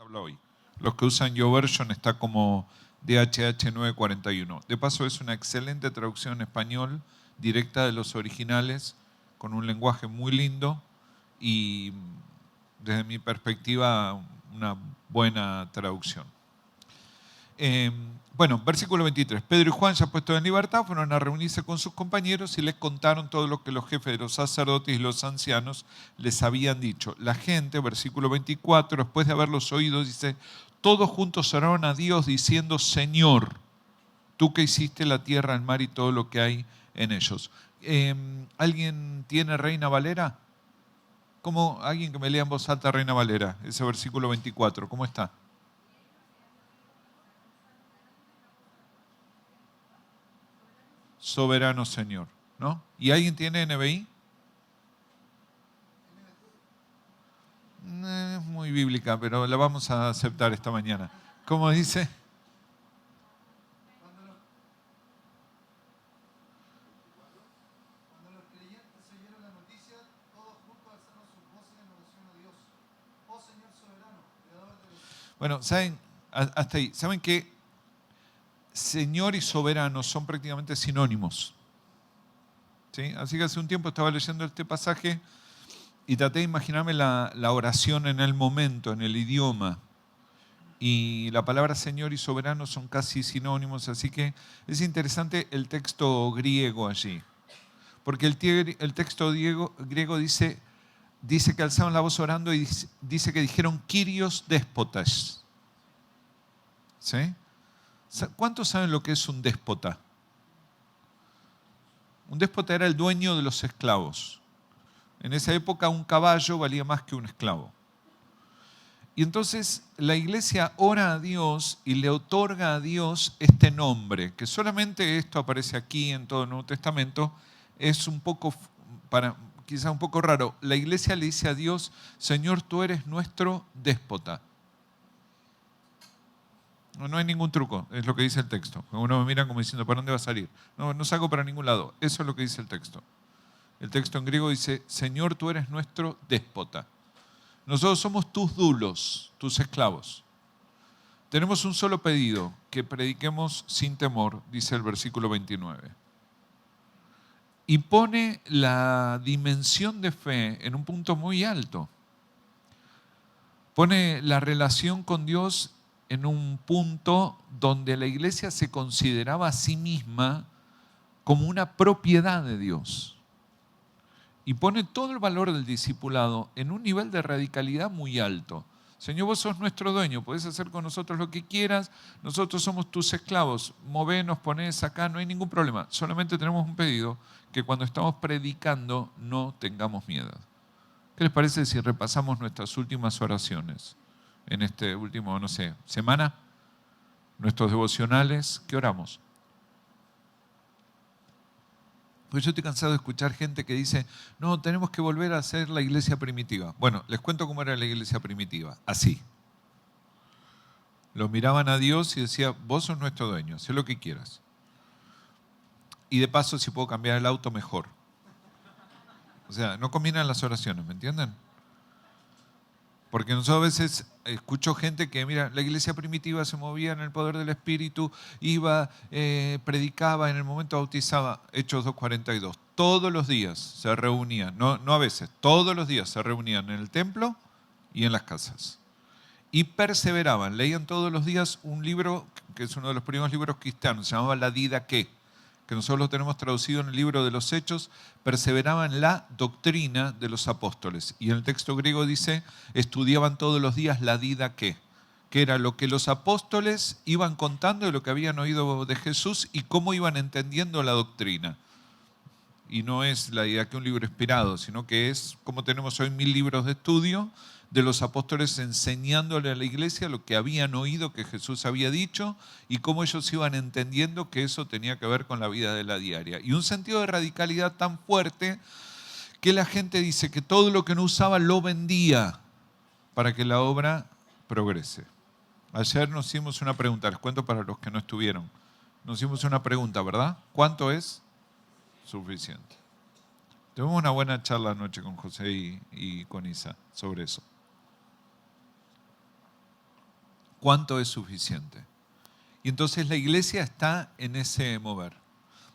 habla hoy. Los que usan YouVersion está como DHH 941. De paso es una excelente traducción en español, directa de los originales, con un lenguaje muy lindo y desde mi perspectiva una buena traducción. Bueno, versículo 23. Pedro y Juan, ya puestos en libertad, fueron a reunirse con sus compañeros y les contaron todo lo que los jefes de los sacerdotes y los ancianos les habían dicho. La gente, versículo 24, después de haberlos oído, dice, todos juntos oraron a Dios diciendo, Señor, tú que hiciste la tierra, el mar y todo lo que hay en ellos. ¿Alguien tiene Reina Valera? ¿Cómo? Alguien que me lea en voz alta Reina Valera, ese versículo 24, ¿cómo está? Soberano Señor, ¿no? ¿Y alguien tiene NBI? Es muy bíblica, pero la vamos a aceptar esta mañana. ¿Cómo dice? Cuando los creyentes oyeron la noticia, todos juntos alzaron sus voces en oración a Dios. Oh Señor soberano, creador de los... Bueno, ¿saben? Hasta ahí. ¿Saben que Señor y soberano son prácticamente sinónimos? ¿Sí? Así que hace un tiempo estaba leyendo este pasaje y traté de imaginarme la oración en el momento, en el idioma. Y la palabra Señor y soberano son casi sinónimos, así que es interesante el texto griego allí. Porque el texto griego dice que alzaron la voz orando y dice que dijeron Kyrios déspotas. ¿Sí? ¿Cuántos saben lo que es un déspota? Un déspota era el dueño de los esclavos. En esa época un caballo valía más que un esclavo. Y entonces la iglesia ora a Dios y le otorga a Dios este nombre, que solamente esto aparece aquí en todo el Nuevo Testamento, es un poco, quizá un poco raro. La iglesia le dice a Dios, Señor, tú eres nuestro déspota. No hay ningún truco, es lo que dice el texto. Uno me mira como diciendo, ¿para dónde va a salir? No salgo para ningún lado, eso es lo que dice el texto. El texto en griego dice, Señor, tú eres nuestro déspota. Nosotros somos tus dulos, tus esclavos. Tenemos un solo pedido, que prediquemos sin temor, dice el versículo 29. Y pone la dimensión de fe en un punto muy alto. Pone la relación con Dios en un punto donde la iglesia se consideraba a sí misma como una propiedad de Dios. Y pone todo el valor del discipulado en un nivel de radicalidad muy alto. Señor, vos sos nuestro dueño, podés hacer con nosotros lo que quieras, nosotros somos tus esclavos, movenos, ponés acá, no hay ningún problema. Solamente tenemos un pedido, que cuando estamos predicando no tengamos miedo. ¿Qué les parece si repasamos nuestras últimas oraciones en este último, semana? Nuestros devocionales, ¿qué oramos? Pues yo estoy cansado de escuchar gente que dice, no, tenemos que volver a ser la iglesia primitiva. Bueno, les cuento cómo era la iglesia primitiva. Así. Lo miraban a Dios y decía, vos sos nuestro dueño, haz lo que quieras. Y de paso, si puedo cambiar el auto, mejor. O sea, no combinan las oraciones, ¿me entienden? Porque nosotros a veces escucho gente que, mira, la iglesia primitiva se movía en el poder del Espíritu, iba, predicaba, en el momento bautizaba, Hechos 2:42. Todos los días se reunían, no a veces, todos los días se reunían en el templo y en las casas. Y perseveraban, leían todos los días un libro que es uno de los primeros libros cristianos, se llamaba La Didaqué, que nosotros lo tenemos traducido en el libro de los Hechos, perseveraban en la doctrina de los apóstoles. Y en el texto griego dice, estudiaban todos los días la Didaqué, que era lo que los apóstoles iban contando de lo que habían oído de Jesús y cómo iban entendiendo la doctrina. Y no es la idea que un libro inspirado, sino que es como tenemos hoy 1000 libros de estudio de los apóstoles enseñándole a la iglesia lo que habían oído que Jesús había dicho y cómo ellos iban entendiendo que eso tenía que ver con la vida de la diaria. Y un sentido de radicalidad tan fuerte que la gente dice que todo lo que no usaba lo vendía para que la obra progrese. Ayer nos hicimos una pregunta, les cuento para los que no estuvieron. Nos hicimos una pregunta, ¿verdad? ¿Cuánto es suficiente? Tuvimos una buena charla anoche con José y con Isa sobre eso. ¿Cuánto es suficiente? Y entonces la iglesia está en ese mover.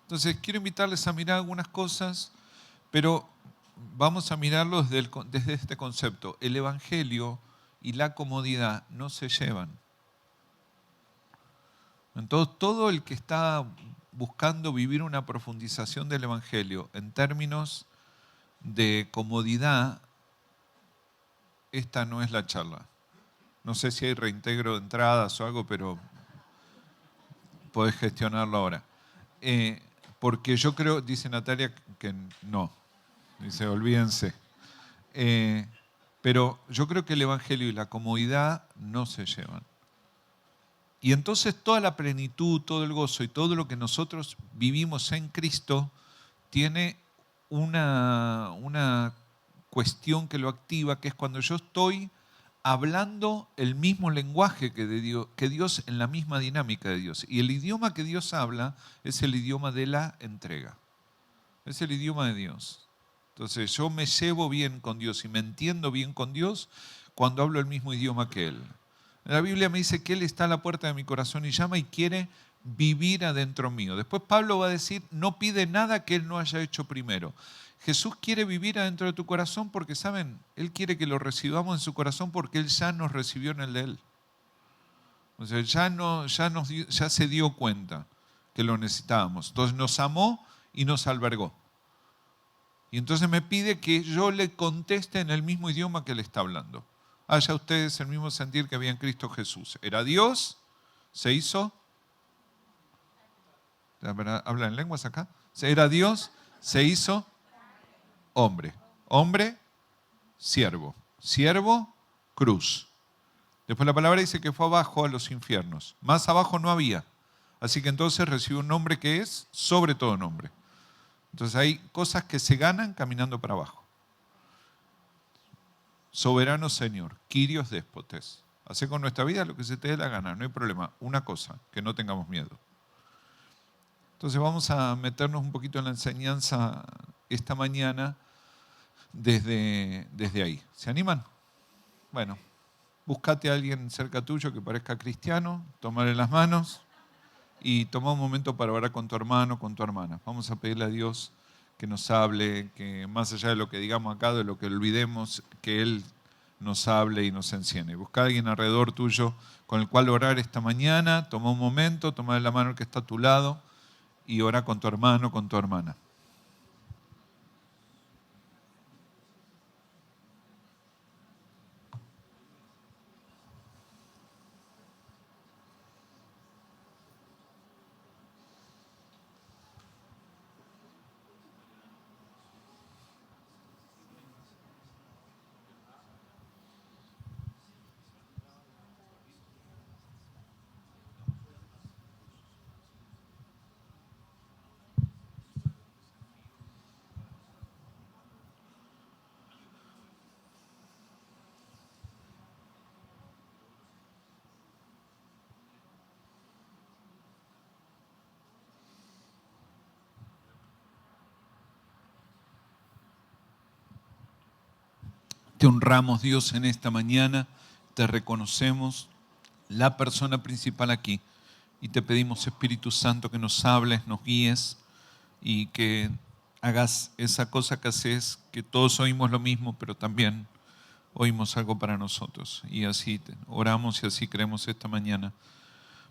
Entonces quiero invitarles a mirar algunas cosas, pero vamos a mirarlo desde este concepto. El evangelio y la comodidad no se llevan. Entonces todo el que está buscando vivir una profundización del evangelio en términos de comodidad, esta no es la charla. No sé si hay reintegro de entradas o algo, pero podés gestionarlo ahora. Porque yo creo, dice Natalia, que no. Dice, olvídense. Pero yo creo que el evangelio y la comodidad no se llevan. Y entonces toda la plenitud, todo el gozo y todo lo que nosotros vivimos en Cristo tiene una cuestión que lo activa, que es cuando yo estoy hablando el mismo lenguaje que Dios en la misma dinámica de Dios. Y el idioma que Dios habla es el idioma de la entrega. Es el idioma de Dios. Entonces yo me llevo bien con Dios y me entiendo bien con Dios cuando hablo el mismo idioma que Él. La Biblia me dice que Él está a la puerta de mi corazón y llama y quiere vivir adentro mío. Después Pablo va a decir, no pide nada que Él no haya hecho primero. Jesús quiere vivir adentro de tu corazón porque, ¿saben? Él quiere que lo recibamos en su corazón porque Él ya nos recibió en el de Él. O sea, ya se dio cuenta que lo necesitábamos. Entonces nos amó y nos albergó. Y entonces me pide que yo le conteste en el mismo idioma que Él está hablando. Haya ustedes el mismo sentir que había en Cristo Jesús. Era Dios, se hizo. ¿Hablan en lenguas acá? Era Dios, se hizo hombre. Hombre, siervo. Siervo, cruz. Después la palabra dice que fue abajo a los infiernos. Más abajo no había. Así que entonces recibe un nombre que es sobre todo nombre. Entonces hay cosas que se ganan caminando para abajo. Soberano Señor, Kyrios Déspotes. Hace con nuestra vida lo que se te dé la gana, no hay problema. Una cosa, que no tengamos miedo. Entonces vamos a meternos un poquito en la enseñanza esta mañana desde ahí. ¿Se animan? Bueno, búscate a alguien cerca tuyo que parezca cristiano, tómale las manos y toma un momento para orar con tu hermano, con tu hermana. Vamos a pedirle a Dios que nos hable, que más allá de lo que digamos acá, de lo que olvidemos, que Él nos hable y nos enciende. Busca a alguien alrededor tuyo con el cual orar esta mañana, toma un momento, toma la mano que está a tu lado y ora con tu hermano, con tu hermana. Te honramos, Dios, en esta mañana, te reconocemos la persona principal aquí y te pedimos, Espíritu Santo, que nos hables, nos guíes y que hagas esa cosa que haces, que todos oímos lo mismo, pero también oímos algo para nosotros. Y así oramos y así creemos esta mañana.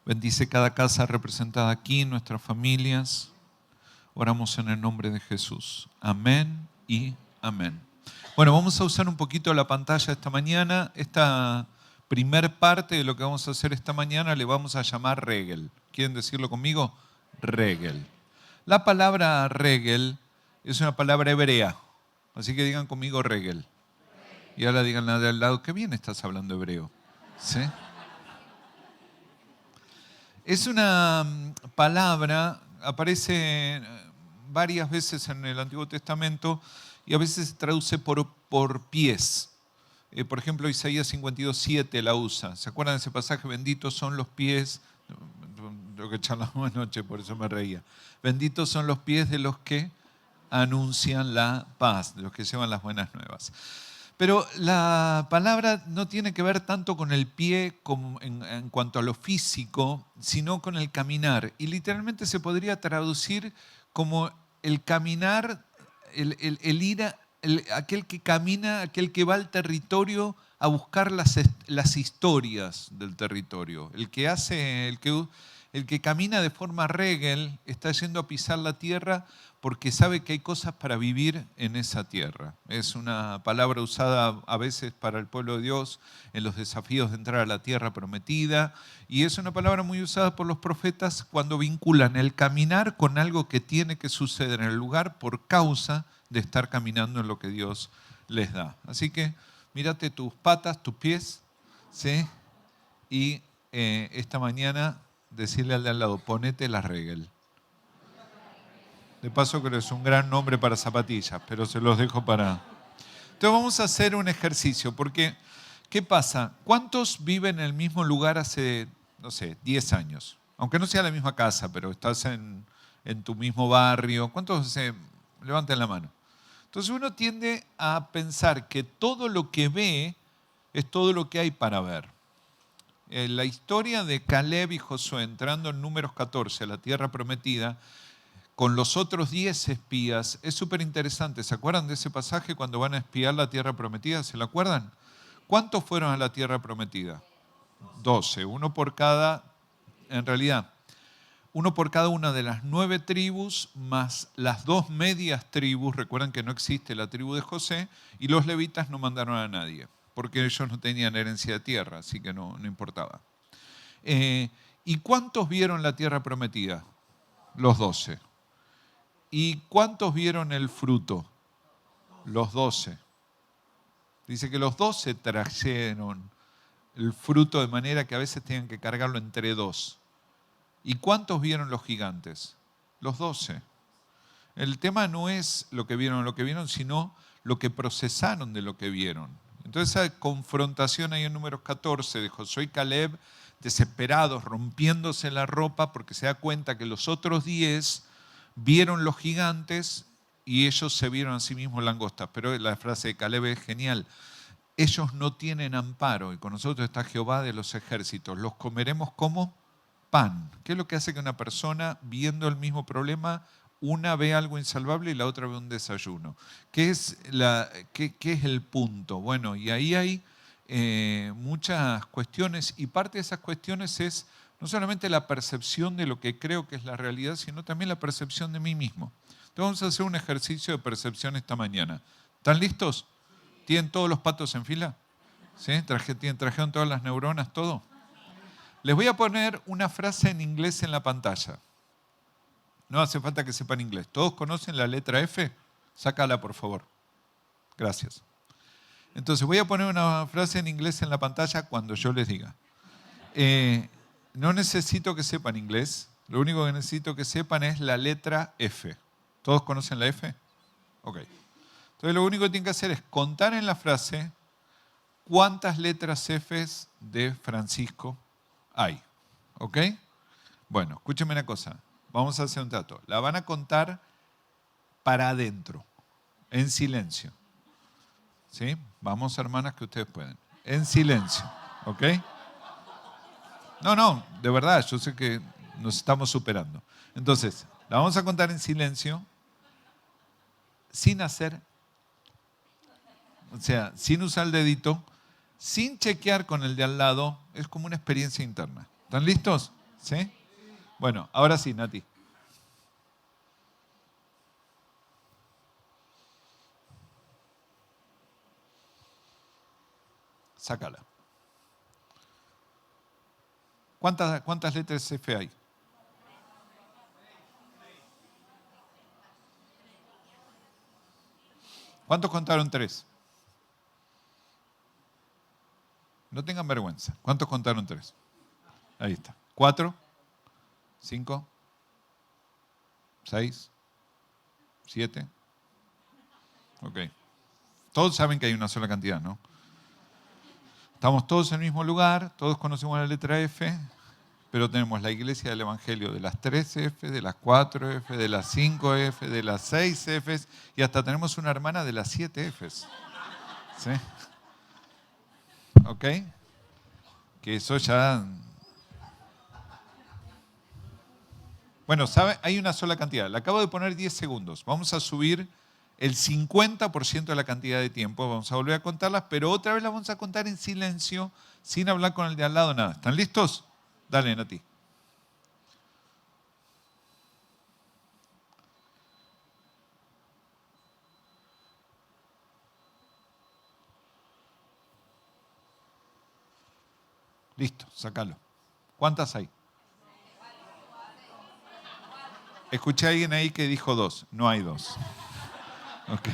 Bendice cada casa representada aquí, nuestras familias. Oramos en el nombre de Jesús. Amén y amén. Bueno, vamos a usar un poquito la pantalla esta mañana. Esta primer parte de lo que vamos a hacer esta mañana le vamos a llamar regel. ¿Quieren decirlo conmigo? Regel. La palabra regel es una palabra hebrea. Así que digan conmigo regel. Y ahora digan la de al lado, qué bien estás hablando hebreo. ¿Sí? Es una palabra, aparece varias veces en el Antiguo Testamento y a veces se traduce por pies. Por ejemplo, Isaías 52:7 la usa. ¿Se acuerdan de ese pasaje? Benditos son los pies, lo que charlamos anoche, por eso me reía. Benditos son los pies de los que anuncian la paz, de los que llevan las buenas nuevas. Pero la palabra no tiene que ver tanto con el pie como en cuanto a lo físico, sino con el caminar. Y literalmente se podría traducir como el caminar, el ir, aquel que camina, aquel que va al territorio a buscar las historias del territorio. El que camina de forma regel está yendo a pisar la tierra porque sabe que hay cosas para vivir en esa tierra. Es una palabra usada a veces para el pueblo de Dios en los desafíos de entrar a la tierra prometida, y es una palabra muy usada por los profetas cuando vinculan el caminar con algo que tiene que suceder en el lugar por causa de estar caminando en lo que Dios les da. Así que mírate tus patas, tus pies, ¿sí? Y esta mañana decirle al de al lado, ponete la regel. De paso creo que es un gran nombre para zapatillas, pero se los dejo para... Entonces vamos a hacer un ejercicio, porque ¿qué pasa? ¿Cuántos viven en el mismo lugar hace, no sé, 10 años? Aunque no sea la misma casa, pero estás en tu mismo barrio. ¿Cuántos levanten la mano? Entonces uno tiende a pensar que todo lo que ve es todo lo que hay para ver. La historia de Caleb y Josué entrando en Números 14, a la tierra prometida, con los otros 10 espías, es súper interesante. ¿Se acuerdan de ese pasaje cuando van a espiar la tierra prometida? ¿Se lo acuerdan? ¿Cuántos fueron a la tierra prometida? 12, uno por cada, en realidad, uno por cada una de las 9 tribus, más las 2 medias tribus. Recuerdan que no existe la tribu de José, y los levitas no mandaron a nadie, porque ellos no tenían herencia de tierra, así que no importaba. ¿Y cuántos vieron la tierra prometida? Los 12. ¿Y cuántos vieron el fruto? Los 12. Dice que los 12 trajeron el fruto de manera que a veces tenían que cargarlo entre 2. ¿Y cuántos vieron los gigantes? Los 12. El tema no es lo que vieron, sino lo que procesaron de lo que vieron. Entonces esa confrontación ahí en Números 14 de Josué y Caleb, desesperados, rompiéndose la ropa porque se da cuenta que los otros 10 vieron los gigantes y ellos se vieron a sí mismos langostas. Pero la frase de Caleb es genial. Ellos no tienen amparo y con nosotros está Jehová de los ejércitos. Los comeremos como pan. ¿Qué es lo que hace que una persona viendo el mismo problema, una ve algo insalvable y la otra ve un desayuno? ¿Qué es el punto? Bueno, y ahí hay muchas cuestiones, y parte de esas cuestiones es no solamente la percepción de lo que creo que es la realidad, sino también la percepción de mí mismo. Entonces vamos a hacer un ejercicio de percepción esta mañana. ¿Están listos? ¿Tienen todos los patos en fila? ¿Sí? ¿Trajeron todas las neuronas, todo? Les voy a poner una frase en inglés en la pantalla. No hace falta que sepan inglés. ¿Todos conocen la letra F? Sácala, por favor. Gracias. Entonces voy a poner una frase en inglés en la pantalla cuando yo les diga. No necesito que sepan inglés. Lo único que necesito que sepan es la letra F. ¿Todos conocen la F? Ok. Entonces lo único que tienen que hacer es contar en la frase cuántas letras F de Francisco hay. ¿Ok? Bueno, escúchenme una cosa. Vamos a hacer un trato. La van a contar para adentro, en silencio. ¿Sí? Vamos, hermanas, que ustedes pueden. En silencio. ¿Ok? No, de verdad, yo sé que nos estamos superando. Entonces, la vamos a contar en silencio, sin hacer, o sea, sin usar el dedito, sin chequear con el de al lado. Es como una experiencia interna. ¿Están listos? ¿Sí? Bueno, ahora sí, Nati. Sácala. ¿Cuántas letras F hay? ¿Cuántos contaron 3? No tengan vergüenza. ¿Cuántos contaron 3? Ahí está. 4, 5, 6, 7. Ok. Todos saben que hay una sola cantidad, ¿no? Estamos todos en el mismo lugar, todos conocemos la letra F, pero tenemos la iglesia del Evangelio de las 3 F, de las 4 F, de las 5 F, de las 6 F, y hasta tenemos una hermana de las 7 F. ¿Sí? ¿Ok? Que eso ya... Bueno, ¿sabe? Hay una sola cantidad. Le acabo de poner 10 segundos. Vamos a subir el 50% de la cantidad de tiempo. Vamos a volver a contarlas, pero otra vez las vamos a contar en silencio, sin hablar con el de al lado, nada. ¿Están listos? Dale, Nati. Listo, sácalo. ¿Cuántas hay? Escuché a alguien ahí que dijo 2. No hay 2. Okay.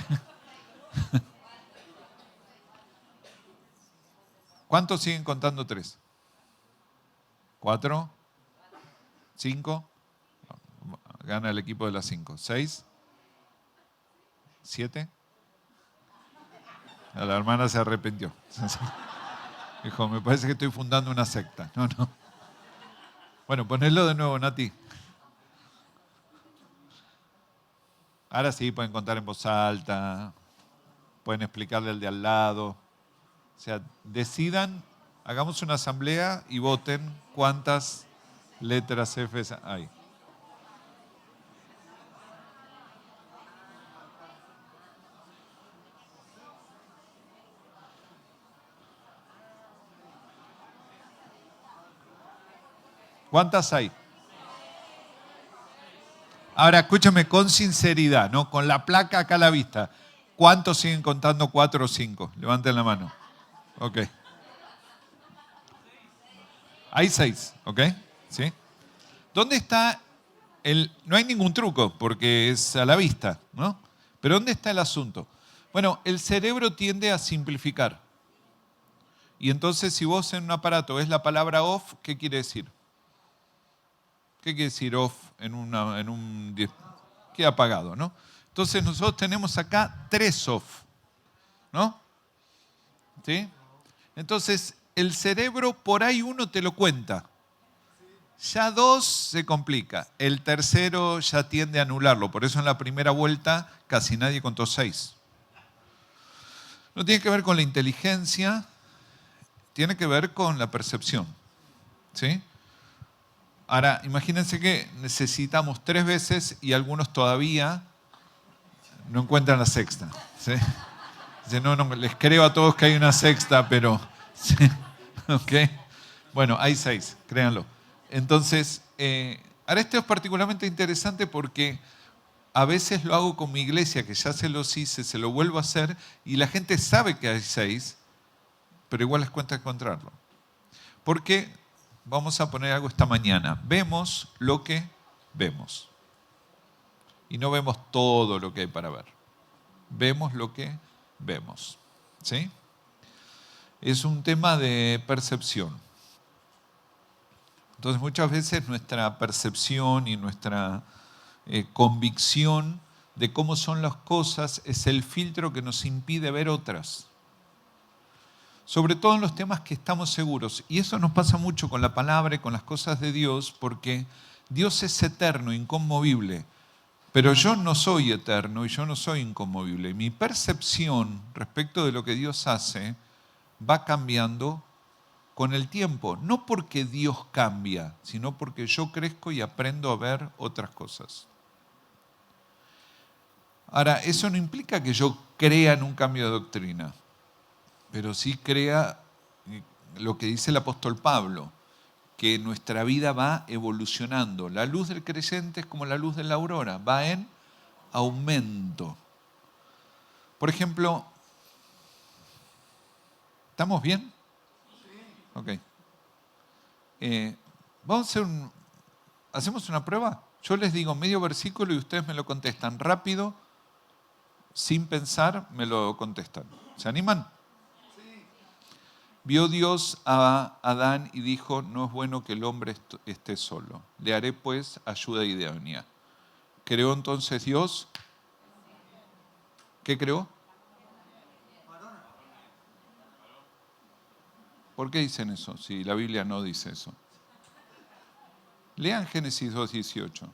¿Cuántos siguen contando 3? ¿4? ¿5? Gana el equipo de las 5. ¿6? ¿7? La hermana se arrepintió. Dijo, me parece que estoy fundando una secta. No, no. Bueno, ponelo de nuevo, Nati. Ahora sí, pueden contar en voz alta, pueden explicarle al de al lado. O sea, decidan, hagamos una asamblea y voten cuántas letras F hay. ¿Cuántas hay? Ahora, escúchame con sinceridad, ¿no? Con la placa acá a la vista. ¿Cuántos siguen contando 4 o 5? Levanten la mano. Ok. Hay 6, ¿ok? ¿Sí? ¿Dónde está el...? No hay ningún truco porque es a la vista, ¿no? Pero ¿dónde está el asunto? Bueno, el cerebro tiende a simplificar. Y entonces si vos en un aparato ves la palabra off, ¿qué quiere decir? ¿Qué quiere decir off en un... Queda apagado, ¿no? Entonces nosotros tenemos acá 3 off, ¿no? ¿Sí? Entonces el cerebro por ahí uno te lo cuenta. Ya 2 se complica. El tercero ya tiende a anularlo. Por eso en la primera vuelta casi nadie contó 6. No tiene que ver con la inteligencia, tiene que ver con la percepción. ¿Sí? Ahora, imagínense que necesitamos 3 veces y algunos todavía no encuentran la sexta. ¿Sí? Dice, no, les creo a todos que hay una sexta, pero... ¿sí? ¿Ok? Bueno, hay 6, créanlo. Entonces, ahora esto es particularmente interesante porque a veces lo hago con mi iglesia, que ya se los hice, se lo vuelvo a hacer, y la gente sabe que hay 6, pero igual les cuesta encontrarlo. Porque vamos a poner algo esta mañana. Vemos lo que vemos. Y no vemos todo lo que hay para ver. Vemos lo que vemos. ¿Sí? Es un tema de percepción. Entonces muchas veces nuestra percepción y nuestra convicción de cómo son las cosas es el filtro que nos impide ver otras. Sobre todo en los temas que estamos seguros. Y eso nos pasa mucho con la palabra y con las cosas de Dios, porque Dios es eterno, inconmovible. Pero yo no soy eterno y yo no soy inconmovible. Mi percepción respecto de lo que Dios hace va cambiando con el tiempo. No porque Dios cambia, sino porque yo crezco y aprendo a ver otras cosas. Ahora, eso no implica que yo crea en un cambio de doctrina, pero sí crea lo que dice el apóstol Pablo, que nuestra vida va evolucionando. La luz del creyente es como la luz de la aurora, va en aumento. Por ejemplo, ¿estamos bien? Ok. Vamos a hacer ¿hacemos una prueba? Yo les digo medio versículo y ustedes me lo contestan rápido, sin pensar, me lo contestan. ¿Se animan? Vio Dios a Adán y dijo, no es bueno que el hombre esté solo. Le haré pues ayuda idónea. ¿Creó entonces Dios? ¿Qué creó? ¿Por qué dicen eso? Si la Biblia no dice eso. Lean Génesis 2:18.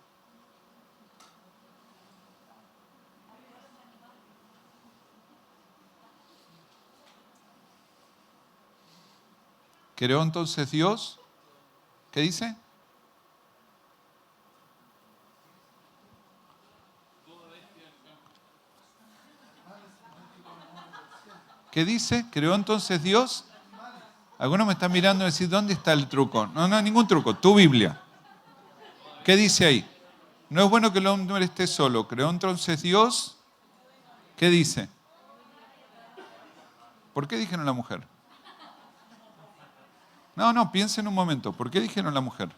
Creó entonces Dios, ¿qué dice? ¿Qué dice? Creó entonces Dios. Algunos me están mirando y decir, ¿dónde está el truco? No, no, ningún truco, tu Biblia. ¿Qué dice ahí? No es bueno que el hombre esté solo. Creó entonces Dios. ¿Qué dice? ¿Por qué dijeron la mujer? No, piensen un momento. ¿Por qué dijeron la mujer?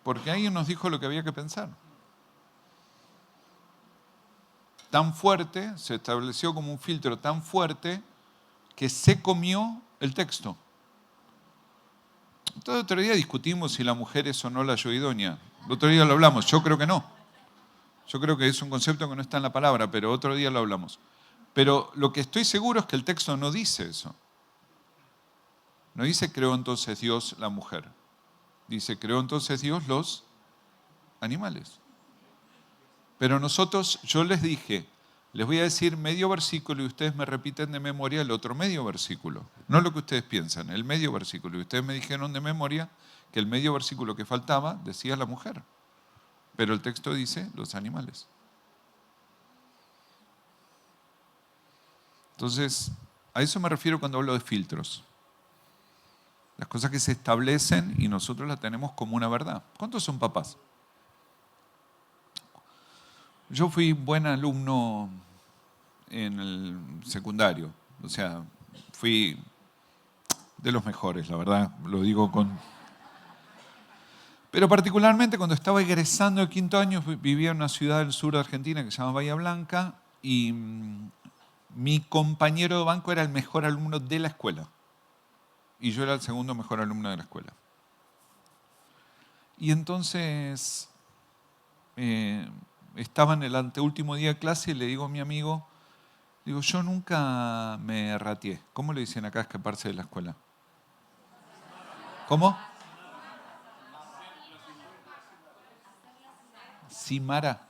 Porque alguien nos dijo lo que había que pensar. Tan fuerte, se estableció como un filtro tan fuerte que se comió el texto. Entonces, otro día discutimos si la mujer es o no la ayuda idónea. El otro día lo hablamos, yo creo que no. Yo creo que es un concepto que no está en la palabra, pero otro día lo hablamos. Pero lo que estoy seguro es que el texto no dice eso. No dice creó entonces Dios la mujer. Dice creó entonces Dios los animales. Pero nosotros, yo les dije, les voy a decir medio versículo y ustedes me repiten de memoria el otro medio versículo. No lo que ustedes piensan, el medio versículo. Y ustedes me dijeron de memoria que el medio versículo que faltaba decía la mujer. Pero el texto dice los animales. Entonces, a eso me refiero cuando hablo de filtros. Las cosas que se establecen y nosotros las tenemos como una verdad. ¿Cuántos son papás? Yo fui buen alumno en el secundario. O sea, fui de los mejores, la verdad. Lo digo con... Pero particularmente cuando estaba egresando de quinto año, vivía en una ciudad del sur de Argentina que se llama Bahía Blanca y mi compañero de banco era el mejor alumno de la escuela. Y yo era el segundo mejor alumno de la escuela. Y entonces estaba en el anteúltimo día de clase y le digo a mi amigo, digo, yo nunca me rateé. ¿Cómo le dicen acá escaparse de la escuela? ¿Cómo? Cimara.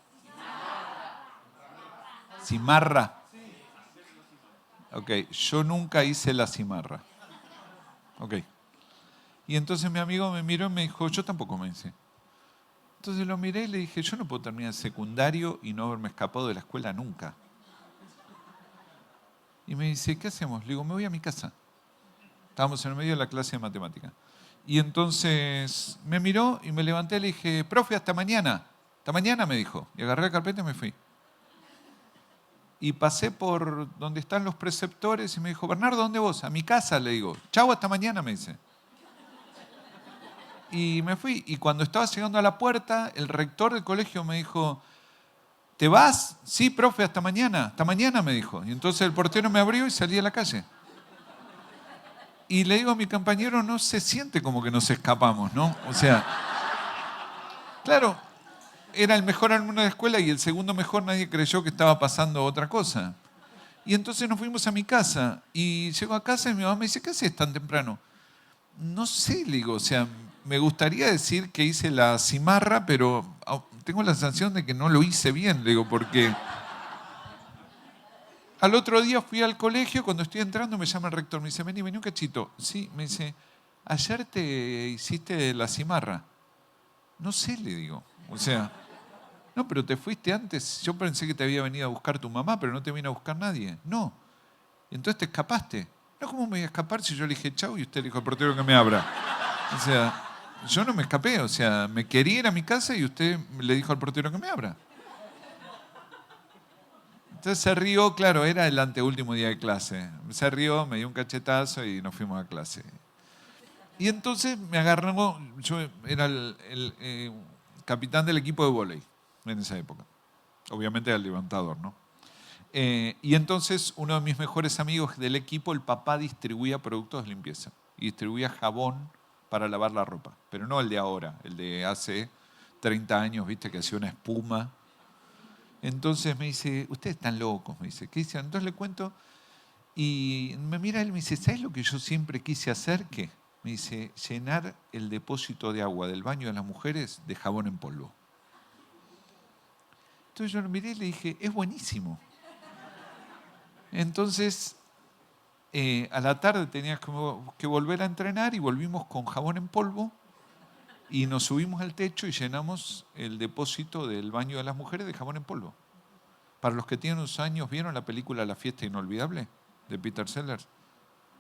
Cimarra. Ok, yo nunca hice la cimarra. Ok. Y entonces mi amigo me miró y me dijo, yo tampoco me hice. Entonces lo miré y le dije, yo no puedo terminar el secundario y no haberme escapado de la escuela nunca. Y me dice, ¿qué hacemos? Le digo, me voy a mi casa. Estábamos en el medio de la clase de matemática. Y entonces me miró y me levanté y le dije, profe, hasta mañana. Hasta mañana me dijo. Y agarré la carpeta y me fui. Y pasé por donde están los preceptores y me dijo, Bernardo, ¿dónde vos? A mi casa, le digo. Chau, hasta mañana, me dice. Y me fui. Y cuando estaba llegando a la puerta, el rector del colegio me dijo, ¿te vas? Sí, profe, hasta mañana. Hasta mañana, me dijo. Y entonces el portero me abrió y salí a la calle. Y le digo a mi compañero, no se siente como que nos escapamos, ¿no? O sea, claro, era el mejor alumno de la escuela y el segundo mejor nadie creyó que estaba pasando otra cosa. Y entonces nos fuimos a mi casa y llego a casa y mi mamá me dice, ¿qué haces tan temprano? No sé, le digo, o sea, me gustaría decir que hice la cimarra, pero tengo la sensación de que no lo hice bien, le digo, porque al otro día fui al colegio, cuando estoy entrando me llama el rector, me dice, vení un cachito. Sí, me dice, ayer te hiciste la cimarra. No sé, le digo, o sea, no, pero te fuiste antes, yo pensé que te había venido a buscar tu mamá, pero no te vino a buscar nadie. No, entonces te escapaste. No, ¿cómo me voy a escapar si yo le dije chau y usted le dijo al portero que me abra? O sea, yo no me escapé, o sea, me quería ir a mi casa y usted le dijo al portero que me abra. Entonces se rió, claro, era el anteúltimo día de clase. Se rió, me dio un cachetazo y nos fuimos a clase. Y entonces me agarró, yo era el capitán del equipo de vóley en esa época. Obviamente era el levantador, ¿no? Y entonces uno de mis mejores amigos del equipo, el papá distribuía productos de limpieza y distribuía jabón para lavar la ropa, pero no el de ahora, el de hace 30 años, viste, que hacía una espuma. Entonces me dice, ustedes están locos, me dice, ¿qué hicieron? Entonces le cuento y me mira él y me dice, ¿sabes lo que yo siempre quise hacer? ¿Qué? Me dice, llenar el depósito de agua del baño de las mujeres de jabón en polvo. Entonces yo lo miré y le dije, es buenísimo. Entonces, a la tarde tenías que volver a entrenar y volvimos con jabón en polvo y nos subimos al techo y llenamos el depósito del baño de las mujeres de jabón en polvo. Para los que tienen unos años, ¿vieron la película La fiesta inolvidable de Peter Sellers?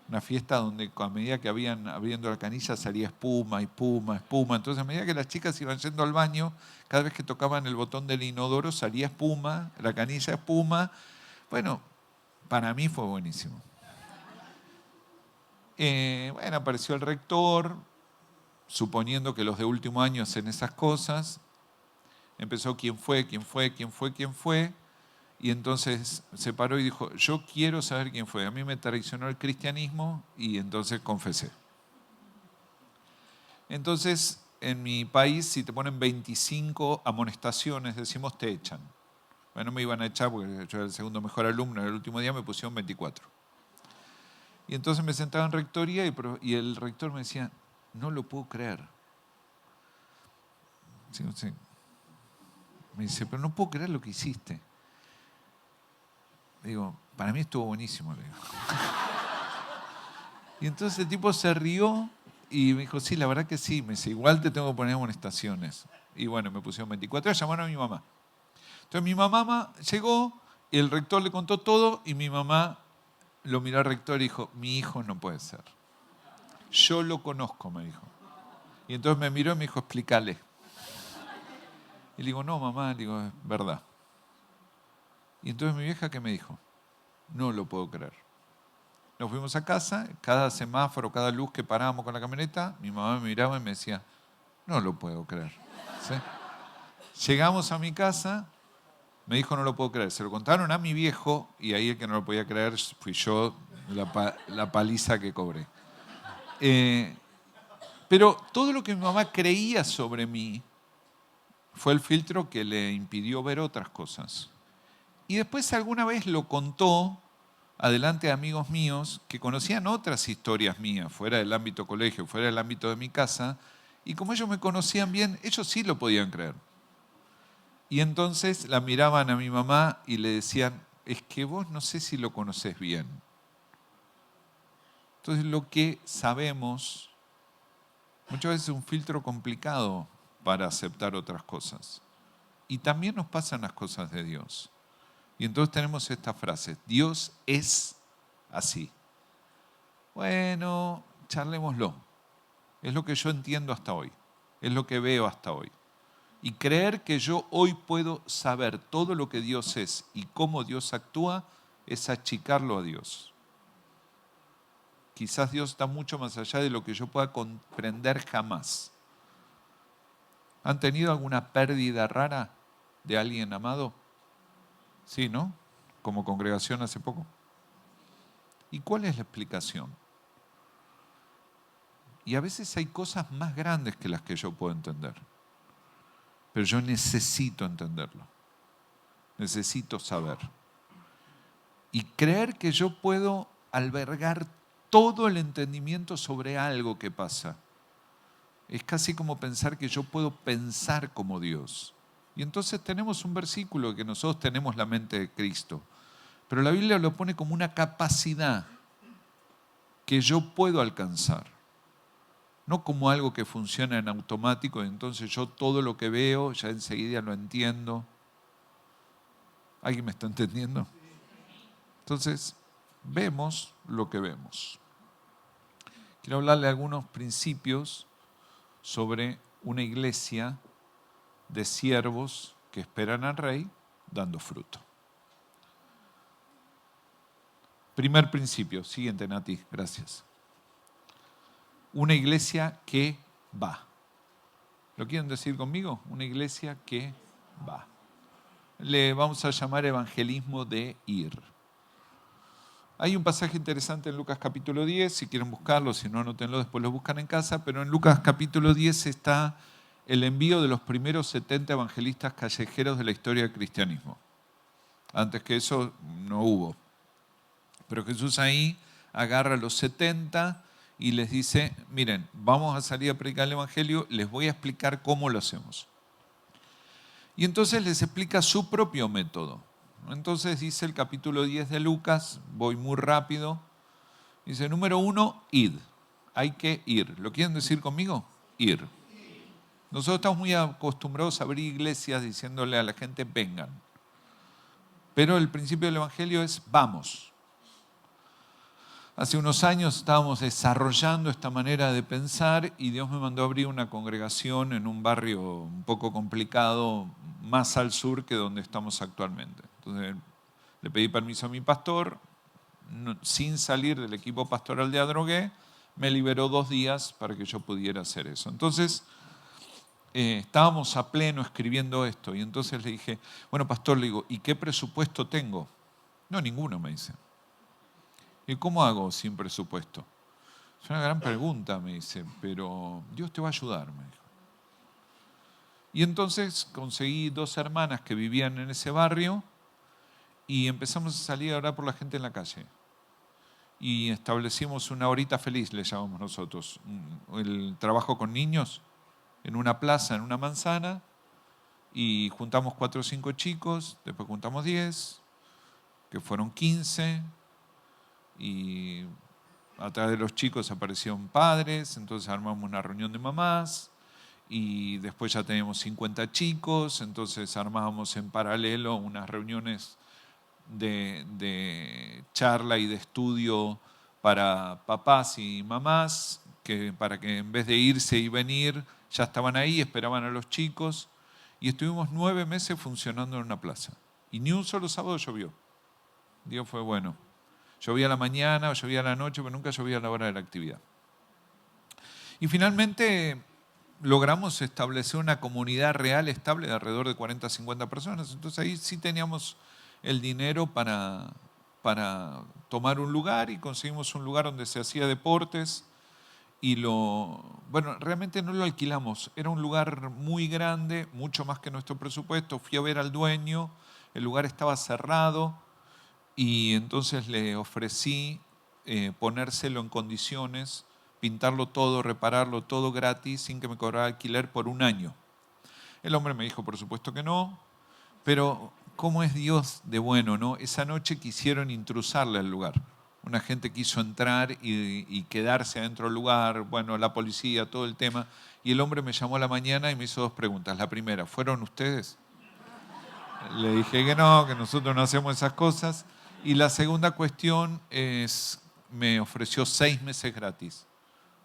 Una fiesta donde a medida que abriendo la canilla salía espuma, espuma, espuma. Entonces a medida que las chicas iban yendo al baño, cada vez que tocaban el botón del inodoro salía espuma, la canilla espuma. Bueno, para mí fue buenísimo. Bueno, apareció el rector, suponiendo que los de último año hacen esas cosas. Empezó quién fue. Y entonces se paró y dijo, yo quiero saber quién fue. A mí me traicionó el cristianismo y entonces confesé. Entonces, en mi país, si te ponen 25 amonestaciones, decimos te echan. Bueno, me iban a echar porque yo era el segundo mejor alumno. El último día me pusieron 24. Y entonces me sentaba en rectoría y el rector me decía, no lo puedo creer. Sí. Me dice, pero no puedo creer lo que hiciste. Digo, para mí estuvo buenísimo. Le digo. Y entonces el tipo se rió y me dijo, sí, la verdad que sí. Me dice, igual te tengo que poner amonestaciones. Y bueno, me pusieron 24 y llamaron a mi mamá. Entonces mi mamá llegó, y el rector le contó todo y mi mamá lo miró al rector y dijo, mi hijo no puede ser. Yo lo conozco, me dijo. Y entonces me miró y me dijo, explícale. Y le digo, no, mamá, le digo, es verdad. Y entonces mi vieja, ¿qué me dijo? No lo puedo creer. Nos fuimos a casa, cada semáforo, cada luz que parábamos con la camioneta, mi mamá me miraba y me decía, no lo puedo creer. ¿Sí? Llegamos a mi casa, me dijo, no lo puedo creer. Se lo contaron a mi viejo y ahí el que no lo podía creer fui yo, la paliza que cobré. Pero todo lo que mi mamá creía sobre mí fue el filtro que le impidió ver otras cosas. Y después alguna vez lo contó adelante de amigos míos que conocían otras historias mías, fuera del ámbito colegio, fuera del ámbito de mi casa, y como ellos me conocían bien, ellos sí lo podían creer. Y entonces la miraban a mi mamá y le decían, es que vos no sé si lo conocés bien. Entonces lo que sabemos muchas veces es un filtro complicado para aceptar otras cosas. Y también nos pasan las cosas de Dios. Y entonces tenemos esta frase, Dios es así. Bueno, charlémoslo. Es lo que yo entiendo hasta hoy. Es lo que veo hasta hoy. Y creer que yo hoy puedo saber todo lo que Dios es y cómo Dios actúa es achicarlo a Dios. Quizás Dios está mucho más allá de lo que yo pueda comprender jamás. ¿Han tenido alguna pérdida rara de alguien amado? Sí, ¿no? Como congregación hace poco. ¿Y cuál es la explicación? Y a veces hay cosas más grandes que las que yo puedo entender. Pero yo necesito entenderlo. Necesito saber. Y creer que yo puedo albergar todo el entendimiento sobre algo que pasa. Es casi como pensar que yo puedo pensar como Dios. Y entonces tenemos un versículo que nosotros tenemos la mente de Cristo. Pero la Biblia lo pone como una capacidad que yo puedo alcanzar. No como algo que funciona en automático y entonces yo todo lo que veo ya enseguida lo entiendo. ¿Alguien me está entendiendo? Entonces, vemos lo que vemos. Quiero hablarle de algunos principios sobre una iglesia de siervos que esperan al rey dando fruto. Primer principio, siguiente Nati, gracias. Una iglesia que va. ¿Lo quieren decir conmigo? Una iglesia que va. Le vamos a llamar evangelismo de ir. Hay un pasaje interesante en Lucas capítulo 10, si quieren buscarlo, si no anótenlo, después lo buscan en casa, pero en Lucas capítulo 10 está el envío de los primeros 70 evangelistas callejeros de la historia del cristianismo. Antes que eso no hubo. Pero Jesús ahí agarra a los 70 y les dice, miren, vamos a salir a predicar el evangelio, les voy a explicar cómo lo hacemos. Y entonces les explica su propio método. Entonces dice el capítulo 10 de Lucas, voy muy rápido, dice, número 1, id. Hay que ir. ¿Lo quieren decir conmigo? Ir. Nosotros estamos muy acostumbrados a abrir iglesias diciéndole a la gente, vengan. Pero el principio del Evangelio es, vamos. Hace unos años estábamos desarrollando esta manera de pensar y Dios me mandó a abrir una congregación en un barrio un poco complicado, más al sur que donde estamos actualmente. Entonces le pedí permiso a mi pastor, sin salir del equipo pastoral de Adrogué, me liberó 2 días para que yo pudiera hacer eso. Entonces estábamos a pleno escribiendo esto y entonces le dije, bueno pastor, le digo, ¿y qué presupuesto tengo? No, ninguno, me dice. ¿Y cómo hago sin presupuesto? Es una gran pregunta, me dice, pero Dios te va a ayudar, me dijo. Y entonces conseguí 2 hermanas que vivían en ese barrio y empezamos a salir a orar por la gente en la calle. Y establecimos una horita feliz, le llamamos nosotros, el trabajo con niños en una plaza, en una manzana, y juntamos 4 o 5 chicos, después juntamos 10, que fueron 15, y a través de los chicos aparecieron padres, entonces armamos una reunión de mamás y después ya teníamos 50 chicos, entonces armábamos en paralelo unas reuniones de charla y de estudio para papás y mamás, para que en vez de irse y venir, ya estaban ahí, esperaban a los chicos y estuvimos 9 meses funcionando en una plaza y ni un solo sábado llovió. Dios fue bueno. Llovía a la mañana o llovía a la noche, pero nunca llovía a la hora de la actividad. Y finalmente logramos establecer una comunidad real estable de alrededor de 40 a 50 personas. Entonces ahí sí teníamos el dinero para tomar un lugar y conseguimos un lugar donde se hacía deportes. Y realmente no lo alquilamos. Era un lugar muy grande, mucho más que nuestro presupuesto. Fui a ver al dueño, el lugar estaba cerrado. Y entonces le ofrecí ponérselo en condiciones, pintarlo todo, repararlo todo gratis, sin que me cobrara alquiler por 1 año. El hombre me dijo, por supuesto que no, pero ¿cómo es Dios de bueno, no? Esa noche quisieron intrusarle al lugar. Una gente quiso entrar y quedarse adentro del lugar, bueno, la policía, todo el tema. Y el hombre me llamó a la mañana y me hizo 2 preguntas. La primera, ¿fueron ustedes? Le dije que no, que nosotros no hacemos esas cosas. Y la segunda cuestión es, me ofreció 6 meses gratis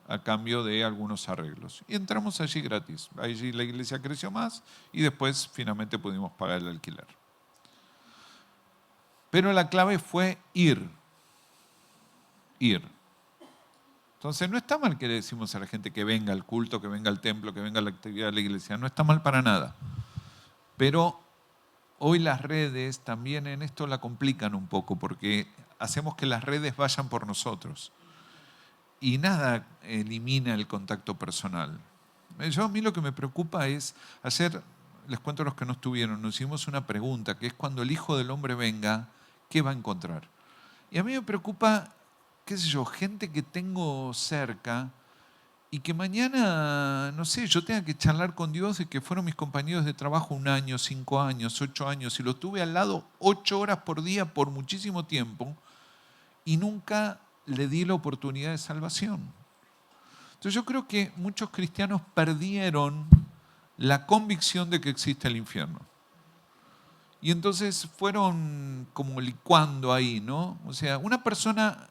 a cambio de algunos arreglos. Y entramos allí gratis. Allí la iglesia creció más y después finalmente pudimos pagar el alquiler. Pero la clave fue ir. Ir. Entonces no está mal que le decimos a la gente que venga al culto, que venga al templo, que venga a la actividad de la iglesia. No está mal para nada. Pero hoy las redes también en esto la complican un poco porque hacemos que las redes vayan por nosotros y nada elimina el contacto personal. A mí lo que me preocupa es, ayer les cuento a los que no estuvieron, nos hicimos una pregunta que es cuando el Hijo del Hombre venga, ¿qué va a encontrar? Y a mí me preocupa, qué sé yo, gente que tengo cerca y que mañana, no sé, yo tenga que charlar con Dios de que fueron mis compañeros de trabajo 1 año, 5 años, 8 años, y los tuve al lado 8 horas por día por muchísimo tiempo, y nunca le di la oportunidad de salvación. Entonces yo creo que muchos cristianos perdieron la convicción de que existe el infierno. Y entonces fueron como licuando ahí, ¿no? O sea, una persona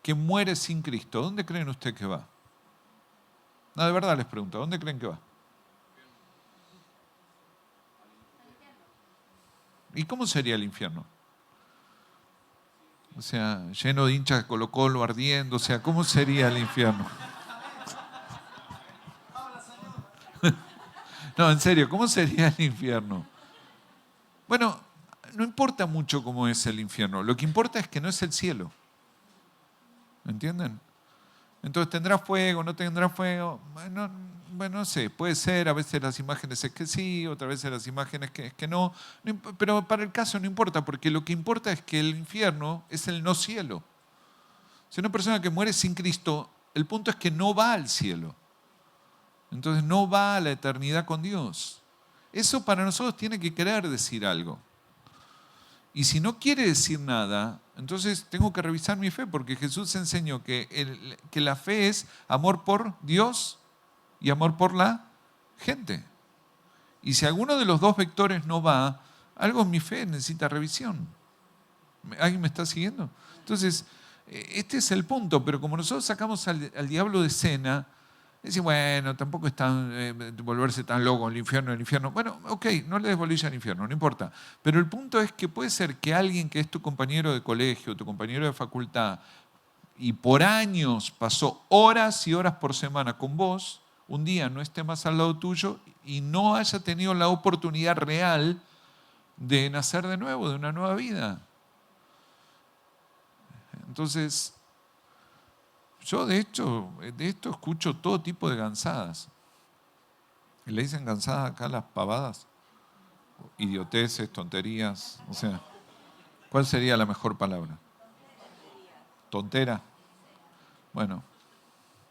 que muere sin Cristo, ¿dónde creen ustedes que va? No, de verdad les pregunto, ¿dónde creen que va? ¿Y cómo sería el infierno? O sea, lleno de hinchas de Colo-Colo ardiendo, o sea, ¿cómo sería el infierno? No, en serio, ¿cómo sería el infierno? Bueno, no importa mucho cómo es el infierno, lo que importa es que no es el cielo. ¿Me entienden? Entonces, ¿tendrá fuego? ¿No tendrá fuego? Bueno, no sé, puede ser, a veces las imágenes es que sí, otras veces las imágenes es que no, pero para el caso no importa, porque lo que importa es que el infierno es el no cielo. Si una persona que muere sin Cristo, el punto es que no va al cielo. Entonces no va a la eternidad con Dios. Eso para nosotros tiene que querer decir algo. Y si no quiere decir nada, entonces tengo que revisar mi fe, porque Jesús enseñó que la fe es amor por Dios y amor por la gente. Y si alguno de los dos vectores no va, algo en mi fe necesita revisión. ¿Alguien me está siguiendo? Entonces, este es el punto, pero como nosotros sacamos al diablo de escena, decimos, bueno, tampoco es volverse tan loco el infierno. Bueno, ok, no le des bolilla al infierno, no importa. Pero el punto es que puede ser que alguien que es tu compañero de colegio, tu compañero de facultad, y por años pasó horas y horas por semana con vos, un día no esté más al lado tuyo y no haya tenido la oportunidad real de nacer de nuevo, de una nueva vida. Entonces, yo de esto escucho todo tipo de gansadas. ¿Le dicen gansadas acá las pavadas? Idioteces, tonterías. O sea, ¿cuál sería la mejor palabra? Tontera. Bueno,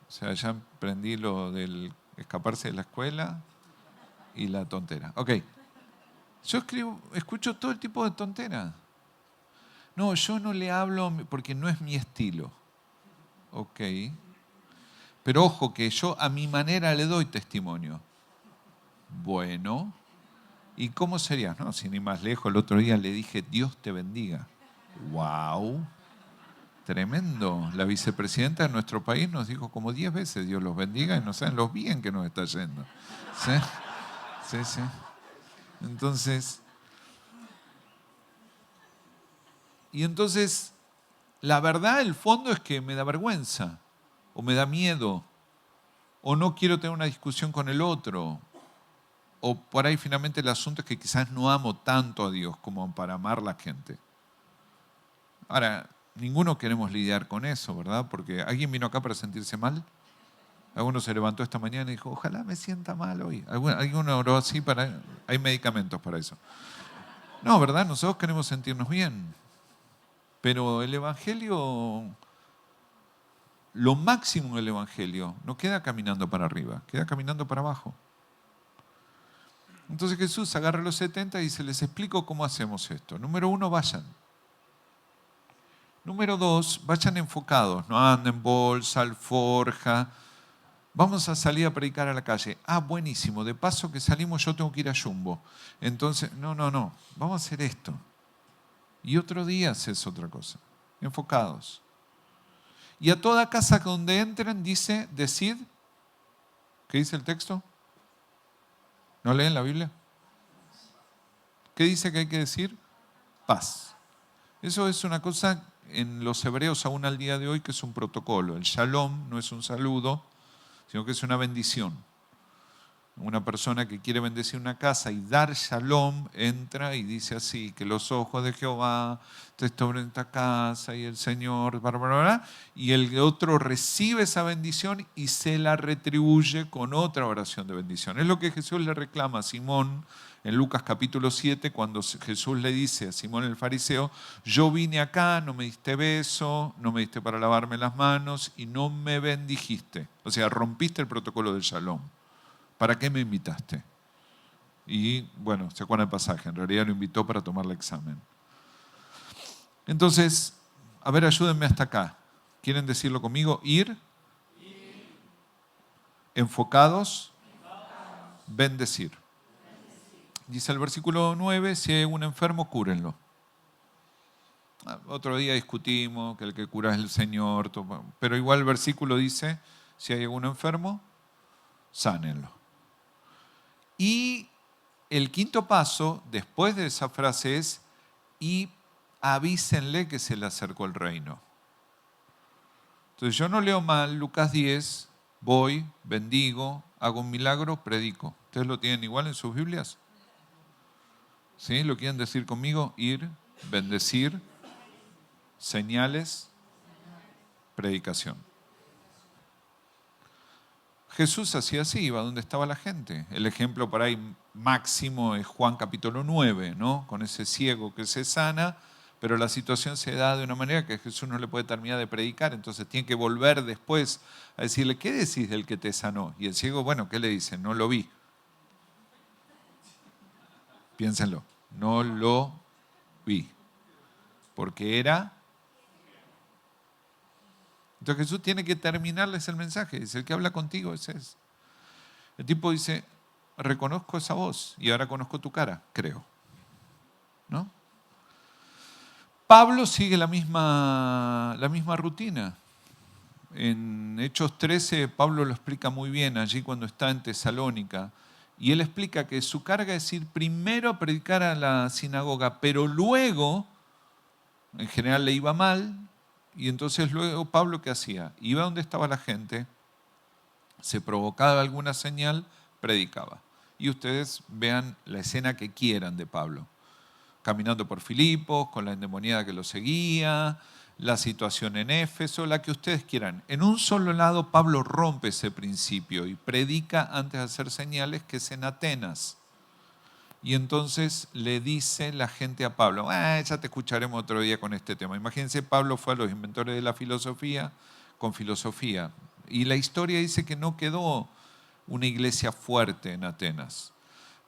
o sea, ya aprendí lo del escaparse de la escuela y la tontera. Ok. Yo escucho todo el tipo de tonteras. No, yo no le hablo porque no es mi estilo. Ok. Pero ojo que yo a mi manera le doy testimonio. Bueno. ¿Y cómo sería? No, sin ir más lejos, el otro día le dije, Dios te bendiga. ¡Wow! Tremendo. La vicepresidenta de nuestro país nos dijo como 10 veces Dios los bendiga y no saben los bien que nos está yendo. ¿Sí? Sí, sí. Entonces, la verdad, el fondo es que me da vergüenza, o me da miedo, o no quiero tener una discusión con el otro, o por ahí finalmente el asunto es que quizás no amo tanto a Dios como para amar a la gente. Ahora, ninguno queremos lidiar con eso, ¿verdad? Porque alguien vino acá para sentirse mal. Alguno se levantó esta mañana y dijo, ojalá me sienta mal hoy. Alguno oró así, hay medicamentos para eso. No, ¿verdad? Nosotros queremos sentirnos bien. Pero el Evangelio, lo máximo del Evangelio, no queda caminando para arriba, queda caminando para abajo. Entonces Jesús agarra a los 70 y dice, les explico cómo hacemos esto. Número 1, vayan. Número 2, vayan enfocados, no anden bolsa, alforja. Vamos a salir a predicar a la calle. Ah, buenísimo, de paso que salimos yo tengo que ir a Jumbo. Entonces, no, vamos a hacer esto. Y otro día haces otra cosa. Enfocados. Y a toda casa donde entren dice, decid, ¿qué dice el texto? ¿No leen la Biblia? ¿Qué dice que hay que decir? Paz. Eso es una cosa en los hebreos aún al día de hoy que es un protocolo. El shalom no es un saludo, sino que es una bendición. Una persona que quiere bendecir una casa y dar shalom, entra y dice así, que los ojos de Jehová te sobre esta casa y el Señor, bla, bla, bla, y el otro recibe esa bendición y se la retribuye con otra oración de bendición. Es lo que Jesús le reclama a Simón en Lucas capítulo 7, cuando Jesús le dice a Simón el fariseo, yo vine acá, no me diste beso, no me diste para lavarme las manos y no me bendijiste. O sea, rompiste el protocolo del shalom. ¿Para qué me invitaste? Y bueno, se acuerda el pasaje, en realidad lo invitó para tomar el examen. Entonces, a ver, ayúdenme hasta acá. ¿Quieren decirlo conmigo? Ir. Enfocados. Bendecir. Dice el versículo 9, si hay un enfermo, cúrenlo. Otro día discutimos que el que cura es el Señor, pero igual el versículo dice, si hay algún enfermo, sánenlo. Y el quinto paso, después de esa frase, es y avísenle que se le acercó el reino. Entonces yo no leo mal Lucas 10, voy, bendigo, hago un milagro, predico. ¿Ustedes lo tienen igual en sus Biblias? ¿Sí? ¿Lo quieren decir conmigo? Ir, bendecir, señales, predicación. Jesús hacía así, iba donde estaba la gente. El ejemplo por ahí máximo es Juan capítulo 9, ¿no? Con ese ciego que se sana, pero la situación se da de una manera que Jesús no le puede terminar de predicar, entonces tiene que volver después a decirle, ¿qué decís del que te sanó? Y el ciego, bueno, ¿qué le dice? No lo vi. Piénsenlo, no lo vi. porque era... Entonces Jesús tiene que terminarles el mensaje. Dice, el que habla contigo, ese es. El tipo dice, reconozco esa voz y ahora conozco tu cara, creo. ¿No? Pablo sigue la misma rutina. En Hechos 13, Pablo lo explica muy bien allí cuando está en Tesalónica. Y él explica que su carga es ir primero a predicar a la sinagoga, pero luego, en general le iba mal, y entonces luego Pablo, ¿qué hacía? Iba donde estaba la gente, se provocaba alguna señal, predicaba. Y ustedes vean la escena que quieran de Pablo. Caminando por Filipos, con la endemoniada que lo seguía, la situación en Éfeso, la que ustedes quieran. En un solo lado Pablo rompe ese principio y predica antes de hacer señales, que es en Atenas. Y entonces le dice la gente a Pablo, ya te escucharemos otro día con este tema. Imagínense, Pablo fue a los inventores de la filosofía con filosofía. Y la historia dice que no quedó una iglesia fuerte en Atenas.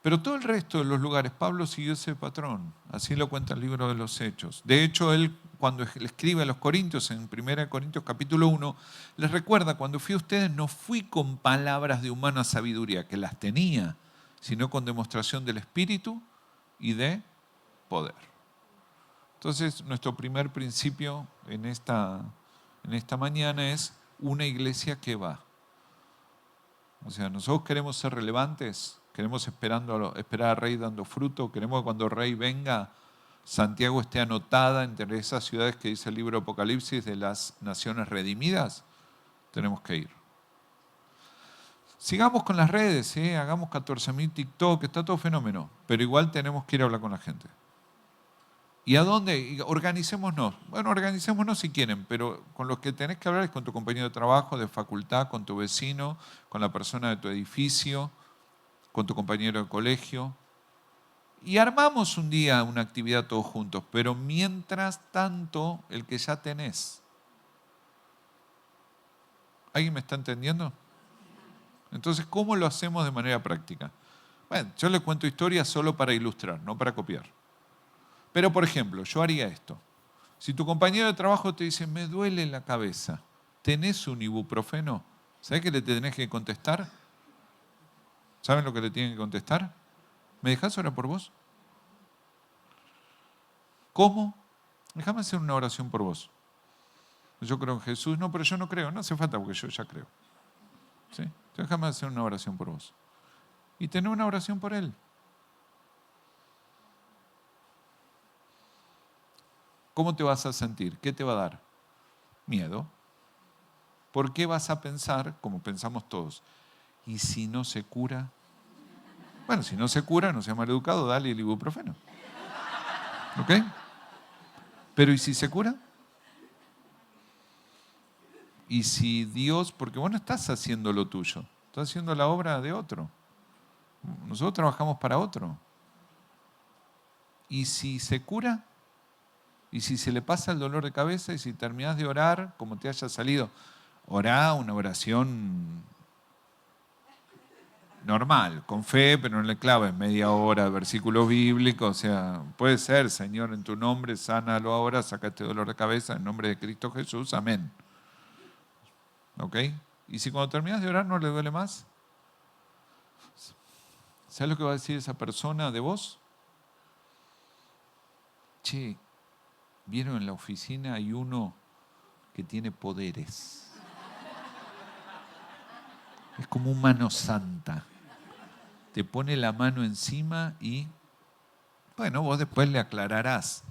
Pero todo el resto de los lugares, Pablo siguió ese patrón. Así lo cuenta el libro de los Hechos. De hecho, él cuando le escribe a los Corintios, en 1 Corintios capítulo 1, les recuerda, cuando fui a ustedes no fui con palabras de humana sabiduría, que las tenía, sino con demostración del Espíritu y de poder. Entonces, nuestro primer principio en esta mañana es una iglesia que va. O sea, nosotros queremos ser relevantes, queremos esperar al Rey dando fruto, queremos que cuando el Rey venga, Santiago esté anotada entre esas ciudades que dice el libro Apocalipsis de las naciones redimidas. Tenemos que ir. Sigamos con las redes, hagamos 14.000 TikTok, está todo fenómeno, pero igual tenemos que ir a hablar con la gente. ¿Y a dónde? Organicémonos. Bueno, organicémonos si quieren, pero con los que tenés que hablar es con tu compañero de trabajo, de facultad, con tu vecino, con la persona de tu edificio, con tu compañero de colegio. Y armamos un día una actividad todos juntos, pero mientras tanto, el que ya tenés. ¿Alguien me está entendiendo? Entonces, ¿cómo lo hacemos de manera práctica? Bueno, yo les cuento historias solo para ilustrar, no para copiar. Pero, por ejemplo, yo haría esto. Si tu compañero de trabajo te dice, me duele la cabeza, ¿tenés un ibuprofeno? ¿Sabés qué le tenés que contestar? ¿Saben lo que le tienen que contestar? ¿Me dejás orar por vos? ¿Cómo? Déjame hacer una oración por vos. Yo creo en Jesús. No, pero yo no creo. No hace falta porque yo ya creo. ¿Sí? Entonces déjame hacer una oración por vos. Y tener una oración por él. ¿Cómo te vas a sentir? ¿Qué te va a dar? Miedo. ¿Por qué vas a pensar, como pensamos todos, ¿y si no se cura? Bueno, si no se cura, no sea maleducado, dale el ibuprofeno. ¿Ok? Pero ¿y si se cura? ¿Y si Dios, porque vos no estás haciendo lo tuyo, estás haciendo la obra de otro? Nosotros trabajamos para otro. ¿Y si se cura? ¿Y si se le pasa el dolor de cabeza? ¿Y si terminás de orar como te haya salido? Orá una oración normal, con fe, pero no le claves media hora de versículos bíblicos. O sea, puede ser, Señor, en tu nombre, sánalo ahora, saca este dolor de cabeza, en nombre de Cristo Jesús, amén. ¿Ok? Y si cuando terminas de orar no le duele más, ¿sabes lo que va a decir esa persona de vos? Che, vieron en la oficina hay uno que tiene poderes. Es como un mano santa. Te pone la mano encima y, bueno, vos después le aclararás.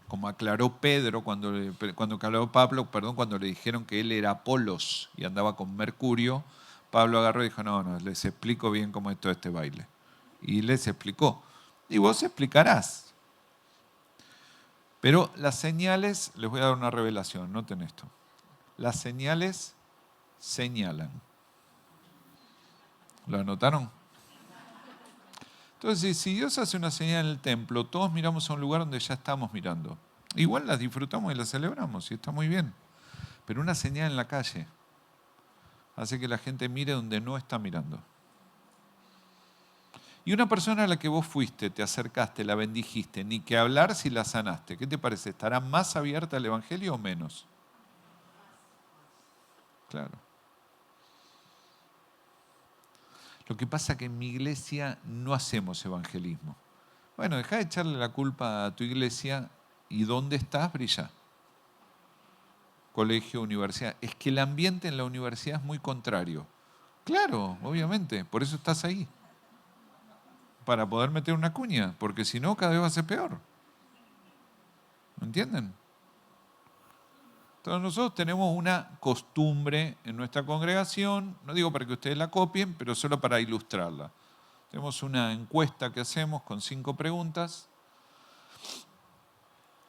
Como aclaró Pedro cuando aclaró Pablo, cuando le dijeron que él era Apolos y andaba con Mercurio, Pablo agarró y dijo, no, les explico bien cómo es todo este baile. Y les explicó. Y vos explicarás. Pero las señales, les voy a dar una revelación, noten esto. Las señales señalan. ¿Lo anotaron? Entonces, si Dios hace una señal en el templo, todos miramos a un lugar donde ya estamos mirando. Igual las disfrutamos y las celebramos y está muy bien. Pero una señal en la calle hace que la gente mire donde no está mirando. Y una persona a la que vos fuiste, te acercaste, la bendijiste, ni que hablar si la sanaste. ¿Qué te parece? ¿Estará más abierta al Evangelio o menos? Claro. Lo que pasa es que en mi iglesia no hacemos evangelismo. Bueno, deja de echarle la culpa a tu iglesia y ¿dónde estás? Brilla. Colegio, universidad. Es que el ambiente en la universidad es muy contrario. Claro, obviamente, por eso estás ahí. Para poder meter una cuña, porque si no cada vez va a ser peor. ¿Me entienden? Entonces nosotros tenemos una costumbre en nuestra congregación, no digo para que ustedes la copien, pero solo para ilustrarla. Tenemos una encuesta que hacemos con 5 preguntas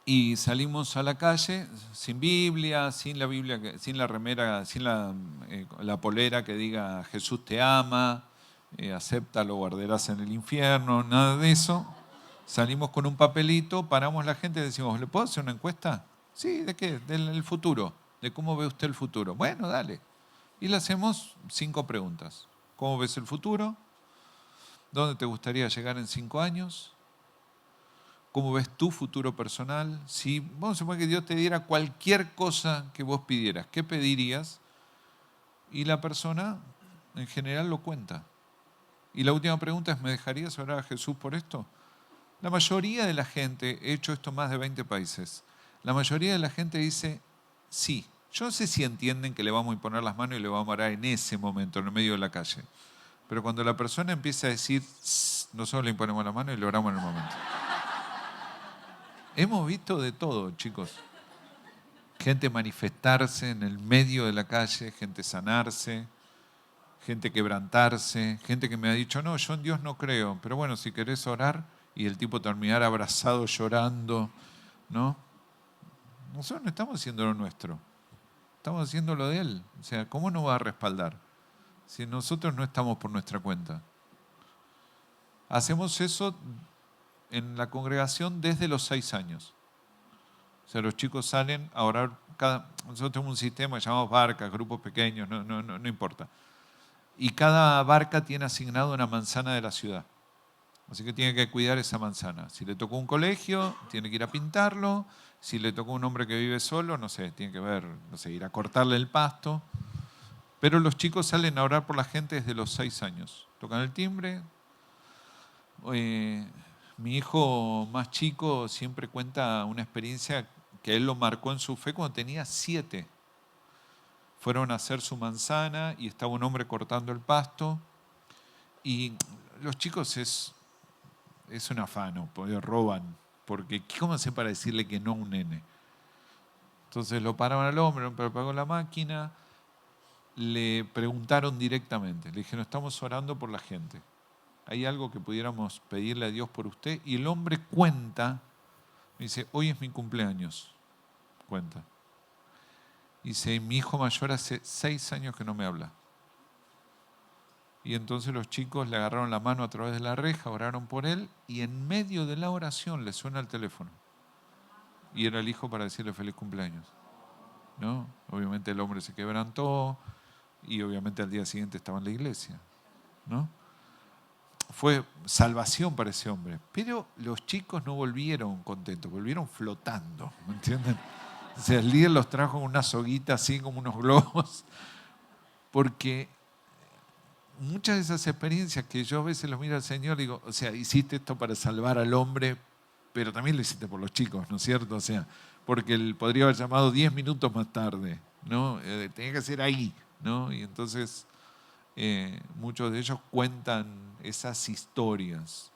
y salimos a la calle sin Biblia, sin la remera, sin la polera que diga Jesús te ama, acéptalo o arderás en el infierno, nada de eso. Salimos con un papelito, paramos la gente y decimos, ¿le puedo hacer una encuesta? Sí, ¿de qué? Del futuro, de cómo ve usted el futuro. Bueno, dale. Y le hacemos 5 preguntas. ¿Cómo ves el futuro? ¿Dónde te gustaría llegar en 5 años? ¿Cómo ves tu futuro personal? Si vamos a suponer que Dios te diera cualquier cosa que vos pidieras, ¿qué pedirías? Y la persona en general lo cuenta. Y la última pregunta es, ¿me dejarías orar a Jesús por esto? La mayoría de la gente, he hecho esto en más de 20 países, la mayoría de la gente dice sí. Yo no sé si entienden que le vamos a imponer las manos y le vamos a orar en ese momento, en el medio de la calle. Pero cuando la persona empieza a decir, nosotros le imponemos las manos y le oramos en el momento. Hemos visto de todo, chicos. Gente manifestarse en el medio de la calle, gente sanarse, gente quebrantarse, gente que me ha dicho, no, yo en Dios no creo, pero bueno, si querés orar y el tipo terminar abrazado llorando, ¿no? Nosotros no estamos haciendo lo nuestro, estamos haciendo lo de Él. O sea, ¿cómo nos va a respaldar si nosotros no estamos por nuestra cuenta? Hacemos eso en la congregación desde los 6 años. O sea, los chicos salen a orar. Nosotros tenemos un sistema que llamamos barcas, grupos pequeños, no importa. Y cada barca tiene asignado una manzana de la ciudad. Así que tiene que cuidar esa manzana. Si le tocó un colegio, tiene que ir a pintarlo. Si le tocó un hombre que vive solo, no sé, tiene que ver, no sé, ir a cortarle el pasto. Pero los chicos salen a orar por la gente desde los 6 años. Tocan el timbre. Mi hijo más chico siempre cuenta una experiencia que él lo marcó en su fe cuando tenía 7. Fueron a hacer su manzana y estaba un hombre cortando el pasto. Y los chicos es un afano, porque roban. Porque ¿cómo hace para decirle que no a un nene? Entonces lo pararon al hombre, el hombre apagó la máquina, le preguntaron directamente, le dijeron, estamos orando por la gente. ¿Hay algo que pudiéramos pedirle a Dios por usted? Y el hombre cuenta, me dice, hoy es mi cumpleaños. Cuenta. Dice, mi hijo mayor hace 6 años que no me habla. Y entonces los chicos le agarraron la mano a través de la reja, oraron por él y en medio de la oración le suena el teléfono. Y era el hijo para decirle feliz cumpleaños. ¿No? Obviamente el hombre se quebrantó y obviamente al día siguiente estaba en la iglesia. ¿No? Fue salvación para ese hombre. Pero los chicos no volvieron contentos, volvieron flotando. ¿Me entienden? O sea, el líder los trajo con una soguita así como unos globos. Porque muchas de esas experiencias que yo a veces los miro al Señor y digo, o sea, hiciste esto para salvar al hombre, pero también lo hiciste por los chicos, ¿no es cierto? O sea, porque él podría haber llamado 10 minutos más tarde, ¿no? Tenía que ser ahí, ¿no? Y entonces muchos de ellos cuentan esas historias,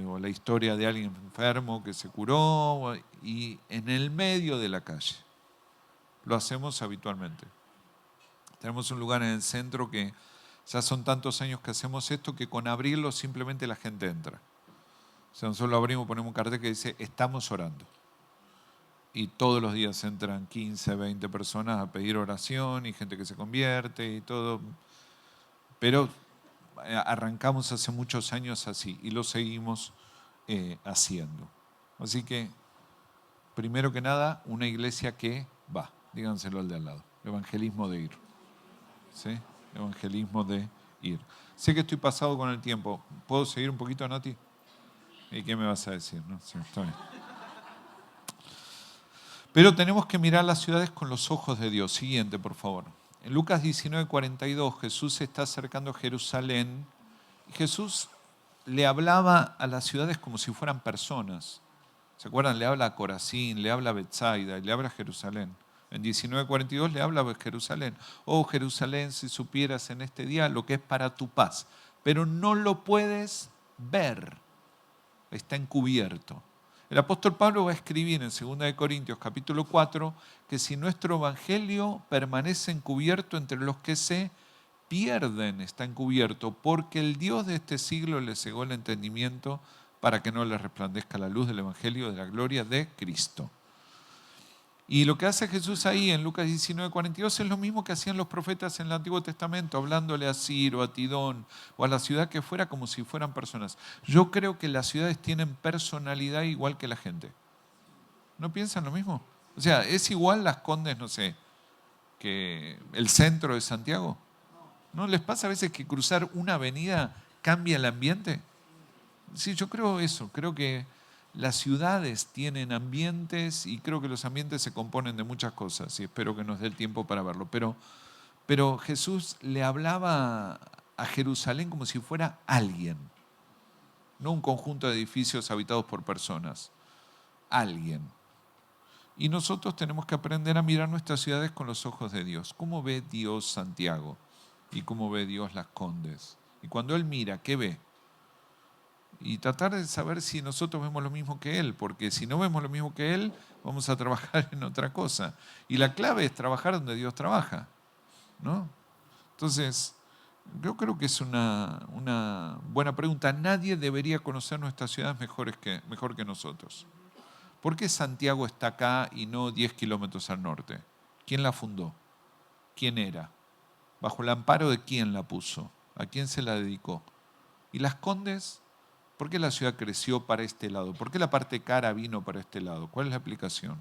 o la historia de alguien enfermo que se curó, y en el medio de la calle. Lo hacemos habitualmente. Tenemos un lugar en el centro que ya son tantos años que hacemos esto que con abrirlo simplemente la gente entra. O sea, nosotros lo abrimos, ponemos un cartel que dice, estamos orando. Y todos los días entran 15, 20 personas a pedir oración y gente que se convierte y todo. Pero arrancamos hace muchos años así y lo seguimos haciendo. Así que, primero que nada, una iglesia que va. Díganselo al de al lado. Evangelismo de ir. ¿Sí? Evangelismo de ir. Sé que estoy pasado con el tiempo. ¿Puedo seguir un poquito, Nati? ¿Y qué me vas a decir? No, sí, está bien. Pero tenemos que mirar las ciudades con los ojos de Dios. Siguiente, por favor. En Lucas 19:42, Jesús se está acercando a Jerusalén. Jesús le hablaba a las ciudades como si fueran personas. ¿Se acuerdan? Le habla a Corazín, le habla a Betsaida y le habla a Jerusalén. En 19:42 le habla a Jerusalén. Oh Jerusalén, si supieras en este día lo que es para tu paz. Pero no lo puedes ver. Está encubierto. El apóstol Pablo va a escribir en 2 Corintios capítulo 4 que si nuestro evangelio permanece encubierto entre los que se pierden, está encubierto, porque el Dios de este siglo les cegó el entendimiento para que no les resplandezca la luz del evangelio de la gloria de Cristo. Y lo que hace Jesús ahí en Lucas 19:42 es lo mismo que hacían los profetas en el Antiguo Testamento, hablándole a Ciro, a Tidón o a la ciudad que fuera como si fueran personas. Yo creo que las ciudades tienen personalidad igual que la gente. ¿No piensan lo mismo? O sea, ¿es igual Las Condes, no sé, que el centro de Santiago? ¿No les pasa a veces que cruzar una avenida cambia el ambiente? Sí, yo creo eso, creo que las ciudades tienen ambientes y creo que los ambientes se componen de muchas cosas y espero que nos dé el tiempo para verlo. Pero Jesús le hablaba a Jerusalén como si fuera alguien, no un conjunto de edificios habitados por personas, alguien. Y nosotros tenemos que aprender a mirar nuestras ciudades con los ojos de Dios. ¿Cómo ve Dios Santiago? ¿Y cómo ve Dios Las Condes? Y cuando Él mira, ¿qué ve? Y tratar de saber si nosotros vemos lo mismo que Él, porque si no vemos lo mismo que Él, vamos a trabajar en otra cosa. Y la clave es trabajar donde Dios trabaja, ¿no? Entonces, yo creo que es una buena pregunta. Nadie debería conocer nuestras ciudades mejor que nosotros. ¿Por qué Santiago está acá y no 10 kilómetros al norte? ¿Quién la fundó? ¿Quién era? ¿Bajo el amparo de quién la puso? ¿A quién se la dedicó? ¿Y Las Condes? ¿Por qué la ciudad creció para este lado? ¿Por qué la parte cara vino para este lado? ¿Cuál es la aplicación?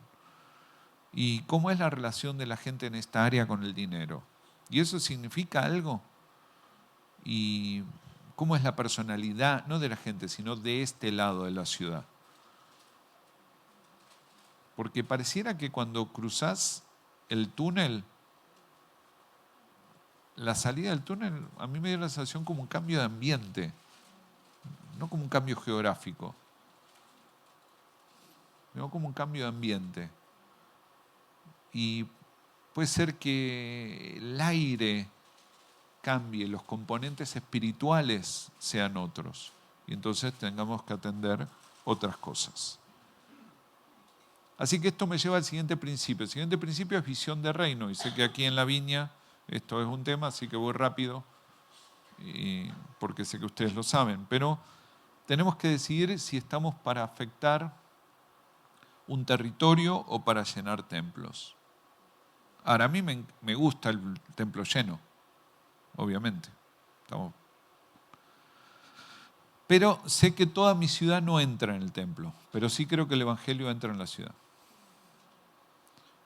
¿Y cómo es la relación de la gente en esta área con el dinero? ¿Y eso significa algo? ¿Y cómo es la personalidad, no de la gente, sino de este lado de la ciudad? Porque pareciera que cuando cruzás el túnel, la salida del túnel, a mí me dio la sensación como un cambio de ambiente, no como un cambio geográfico, sino como un cambio de ambiente. Y puede ser que el aire cambie, los componentes espirituales sean otros, y entonces tengamos que atender otras cosas. Así que esto me lleva al siguiente principio. El siguiente principio es visión de reino, y sé que aquí en la viña esto es un tema, así que voy rápido, porque sé que ustedes lo saben, pero tenemos que decidir si estamos para afectar un territorio o para llenar templos. Ahora, a mí me gusta el templo lleno, obviamente. Pero sé que toda mi ciudad no entra en el templo, pero sí creo que el Evangelio entra en la ciudad.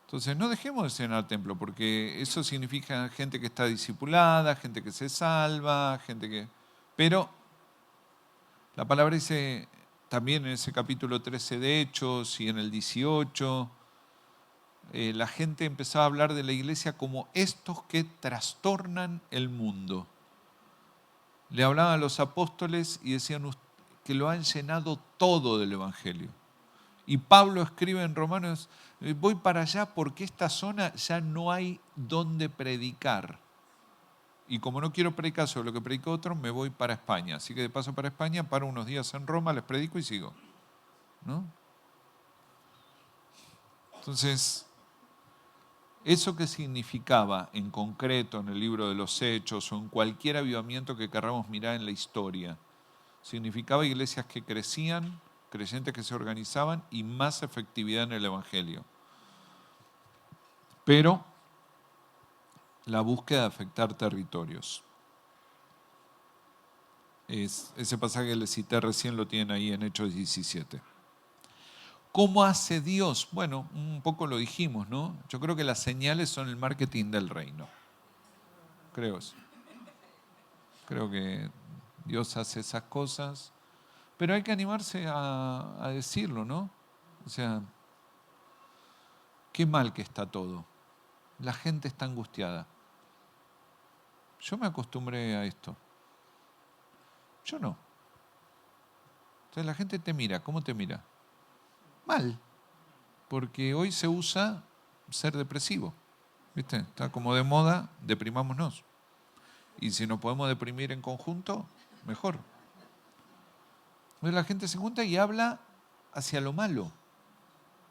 Entonces, no dejemos de llenar el templo, porque eso significa gente que está discipulada, gente que se salva, gente que... Pero la palabra dice también en ese capítulo 13 de Hechos y en el 18, la gente empezaba a hablar de la iglesia como estos que trastornan el mundo. Le hablaban a los apóstoles y decían que lo han llenado todo del Evangelio. Y Pablo escribe en Romanos, voy para allá porque esta zona ya no hay donde predicar. Y como no quiero predicar sobre lo que predicó otro, me voy para España. Así que de paso para España, paro unos días en Roma, les predico y sigo. ¿No? Entonces, ¿eso qué significaba en concreto en el libro de los Hechos o en cualquier avivamiento que queramos mirar en la historia? Significaba iglesias que crecían, creyentes que se organizaban y más efectividad en el Evangelio. Pero la búsqueda de afectar territorios. Ese pasaje que les cité recién lo tienen ahí en Hechos 17. ¿Cómo hace Dios? Bueno, un poco lo dijimos, ¿no? Yo creo que las señales son el marketing del reino. Creo eso. Creo que Dios hace esas cosas. Pero hay que animarse a decirlo, ¿no? O sea, qué mal que está todo. La gente está angustiada. Yo me acostumbré a esto. Yo no. Entonces la gente te mira. ¿Cómo te mira? Mal. Porque hoy se usa ser depresivo. ¿Viste? Está como de moda, deprimámonos. Y si nos podemos deprimir en conjunto, mejor. Entonces la gente se junta y habla hacia lo malo.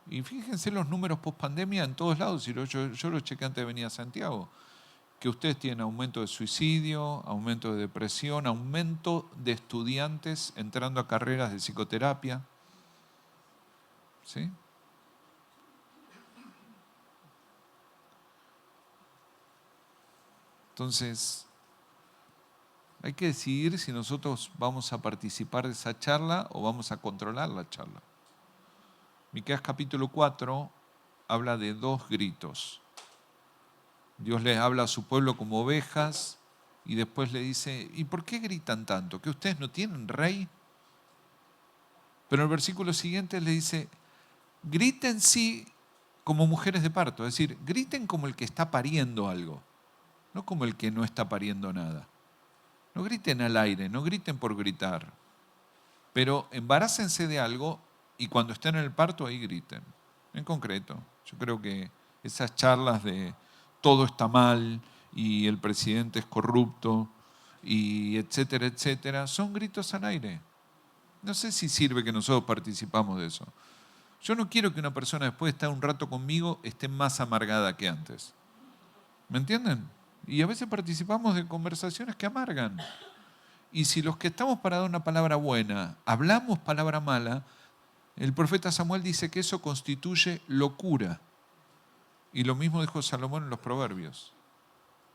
Y fíjense los números post pandemia en todos lados. Yo lo chequé antes de venir a Santiago. Que ustedes tienen aumento de suicidio, aumento de depresión, aumento de estudiantes entrando a carreras de psicoterapia. ¿Sí? Entonces, hay que decidir si nosotros vamos a participar de esa charla o vamos a controlar la charla. Miqueas capítulo 4 habla de 2 gritos. Dios les habla a su pueblo como ovejas y después le dice, ¿y por qué gritan tanto? ¿Que ustedes no tienen rey? Pero el versículo siguiente le dice, griten sí como mujeres de parto, es decir, griten como el que está pariendo algo, no como el que no está pariendo nada. No griten al aire, no griten por gritar, pero embarácense de algo y cuando estén en el parto ahí griten. En concreto, yo creo que esas charlas de todo está mal y el presidente es corrupto y etcétera, etcétera, son gritos al aire. No sé si sirve que nosotros participamos de eso. Yo no quiero que una persona después de estar un rato conmigo esté más amargada que antes. ¿Me entienden? Y a veces participamos de conversaciones que amargan. Y si los que estamos para dar una palabra buena hablamos palabra mala, el profeta Samuel dice que eso constituye locura. Y lo mismo dijo Salomón en los Proverbios,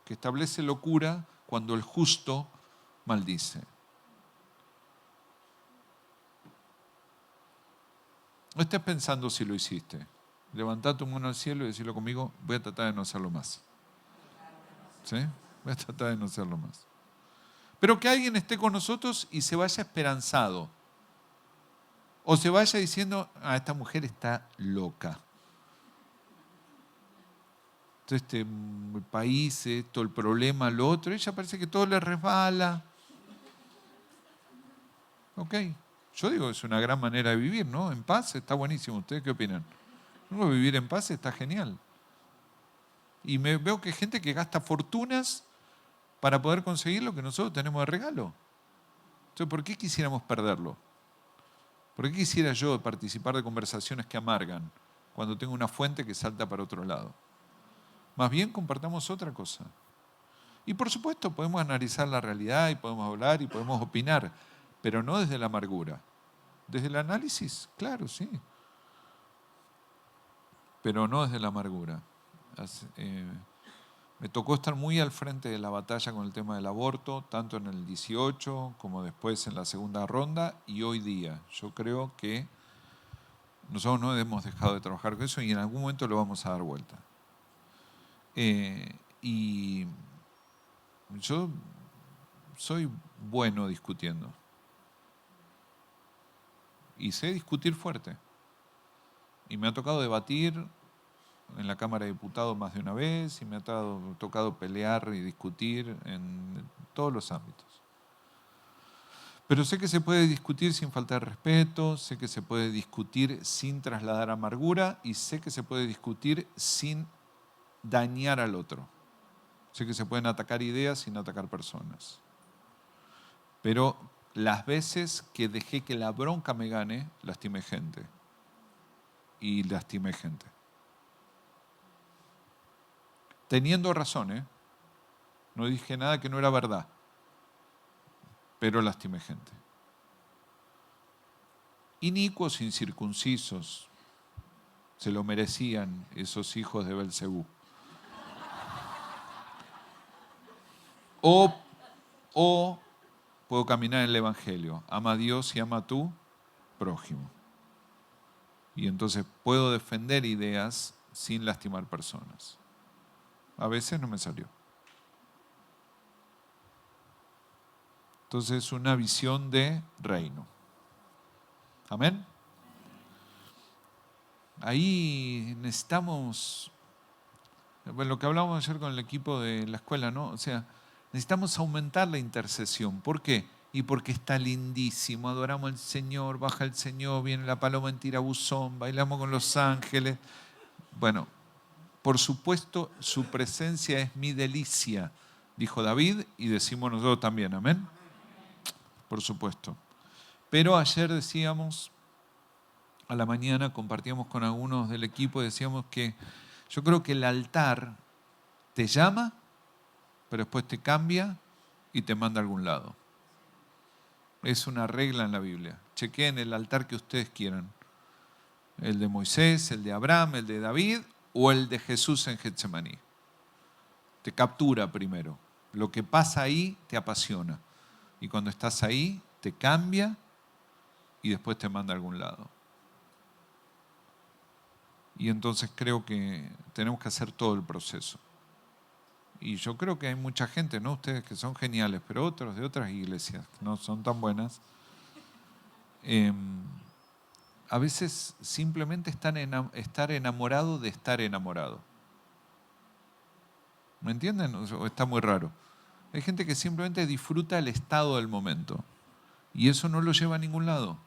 que establece locura cuando el justo maldice. No estés pensando si lo hiciste. Levantá tu mano al cielo y decirlo conmigo, voy a tratar de no hacerlo más. ¿Sí? Voy a tratar de no hacerlo más. Pero que alguien esté con nosotros y se vaya esperanzado. O se vaya diciendo, esta mujer está loca. Todo este país, esto, el problema, lo otro, ella parece que todo le resbala. Ok. Yo digo, es una gran manera de vivir, ¿no? En paz está buenísimo. ¿Ustedes qué opinan? No, vivir en paz está genial. Y veo que hay gente que gasta fortunas para poder conseguir lo que nosotros tenemos de regalo. Entonces, ¿por qué quisiéramos perderlo? ¿Por qué quisiera yo participar de conversaciones que amargan cuando tengo una fuente que salta para otro lado? Más bien compartamos otra cosa. Y por supuesto podemos analizar la realidad y podemos hablar y podemos opinar, pero no desde la amargura. Desde el análisis, claro, sí. Pero no desde la amargura. Me tocó estar muy al frente de la batalla con el tema del aborto, tanto en el 18 como después en la segunda ronda y hoy día. Yo creo que nosotros no hemos dejado de trabajar con eso y en algún momento lo vamos a dar vuelta. Y yo soy bueno discutiendo. Y sé discutir fuerte. Y me ha tocado debatir en la Cámara de Diputados más de una vez y me ha tocado pelear y discutir en todos los ámbitos. Pero sé que se puede discutir sin faltar respeto, sé que se puede discutir sin trasladar amargura y sé que se puede discutir sin dañar al otro. Sé que se pueden atacar ideas sin atacar personas. Pero las veces que dejé que la bronca me gane, lastimé gente. Y lastimé gente. Teniendo razón, ¿eh? No dije nada que no era verdad. Pero lastimé gente. Inicuos incircuncisos. Se lo merecían esos hijos de Belcebú. O puedo caminar en el Evangelio. Ama a Dios y ama a tu prójimo. Y entonces puedo defender ideas sin lastimar personas. A veces no me salió. Entonces, una visión de reino. Amén. Ahí necesitamos, bueno, lo que hablábamos ayer con el equipo de la escuela, ¿no? O sea, necesitamos aumentar la intercesión. ¿Por qué? Y porque está lindísimo, adoramos al Señor, baja el Señor, viene la paloma en tirabuzón, bailamos con los ángeles. Bueno, por supuesto, su presencia es mi delicia, dijo David y decimos nosotros también, amén. Por supuesto. Pero ayer decíamos, a la mañana compartíamos con algunos del equipo y decíamos que yo creo que el altar te llama, pero después te cambia y te manda a algún lado. Es una regla en la Biblia. Chequeen el altar que ustedes quieran. El de Moisés, el de Abraham, el de David o el de Jesús en Getsemaní. Te captura primero. Lo que pasa ahí te apasiona. Y cuando estás ahí, te cambia y después te manda a algún lado. Y entonces creo que tenemos que hacer todo el proceso. Y yo creo que hay mucha gente, ¿no? Ustedes que son geniales, pero otros de otras iglesias que no son tan buenas, a veces simplemente estar enamorado de estar enamorado. ¿Me entienden? ¿O está muy raro? Hay gente que simplemente disfruta el estado del momento y eso no lo lleva a ningún lado.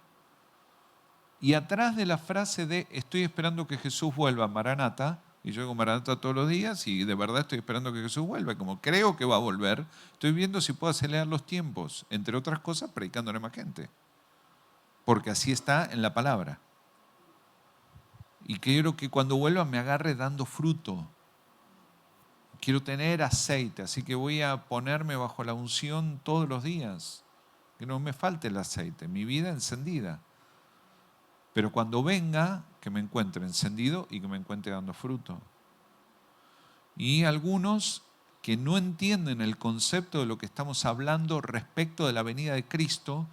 Y atrás de la frase de estoy esperando que Jesús vuelva, Maranata, y yo digo Maranata todos los días y de verdad estoy esperando que Jesús vuelva, y como creo que va a volver, estoy viendo si puedo acelerar los tiempos, entre otras cosas predicándole a más gente, porque así está en la palabra. Y quiero que cuando vuelva me agarre dando fruto. Quiero tener aceite, así que voy a ponerme bajo la unción todos los días, que no me falte el aceite, mi vida encendida. Pero cuando venga, que me encuentre encendido y que me encuentre dando fruto. Y algunos que no entienden el concepto de lo que estamos hablando respecto de la venida de Cristo,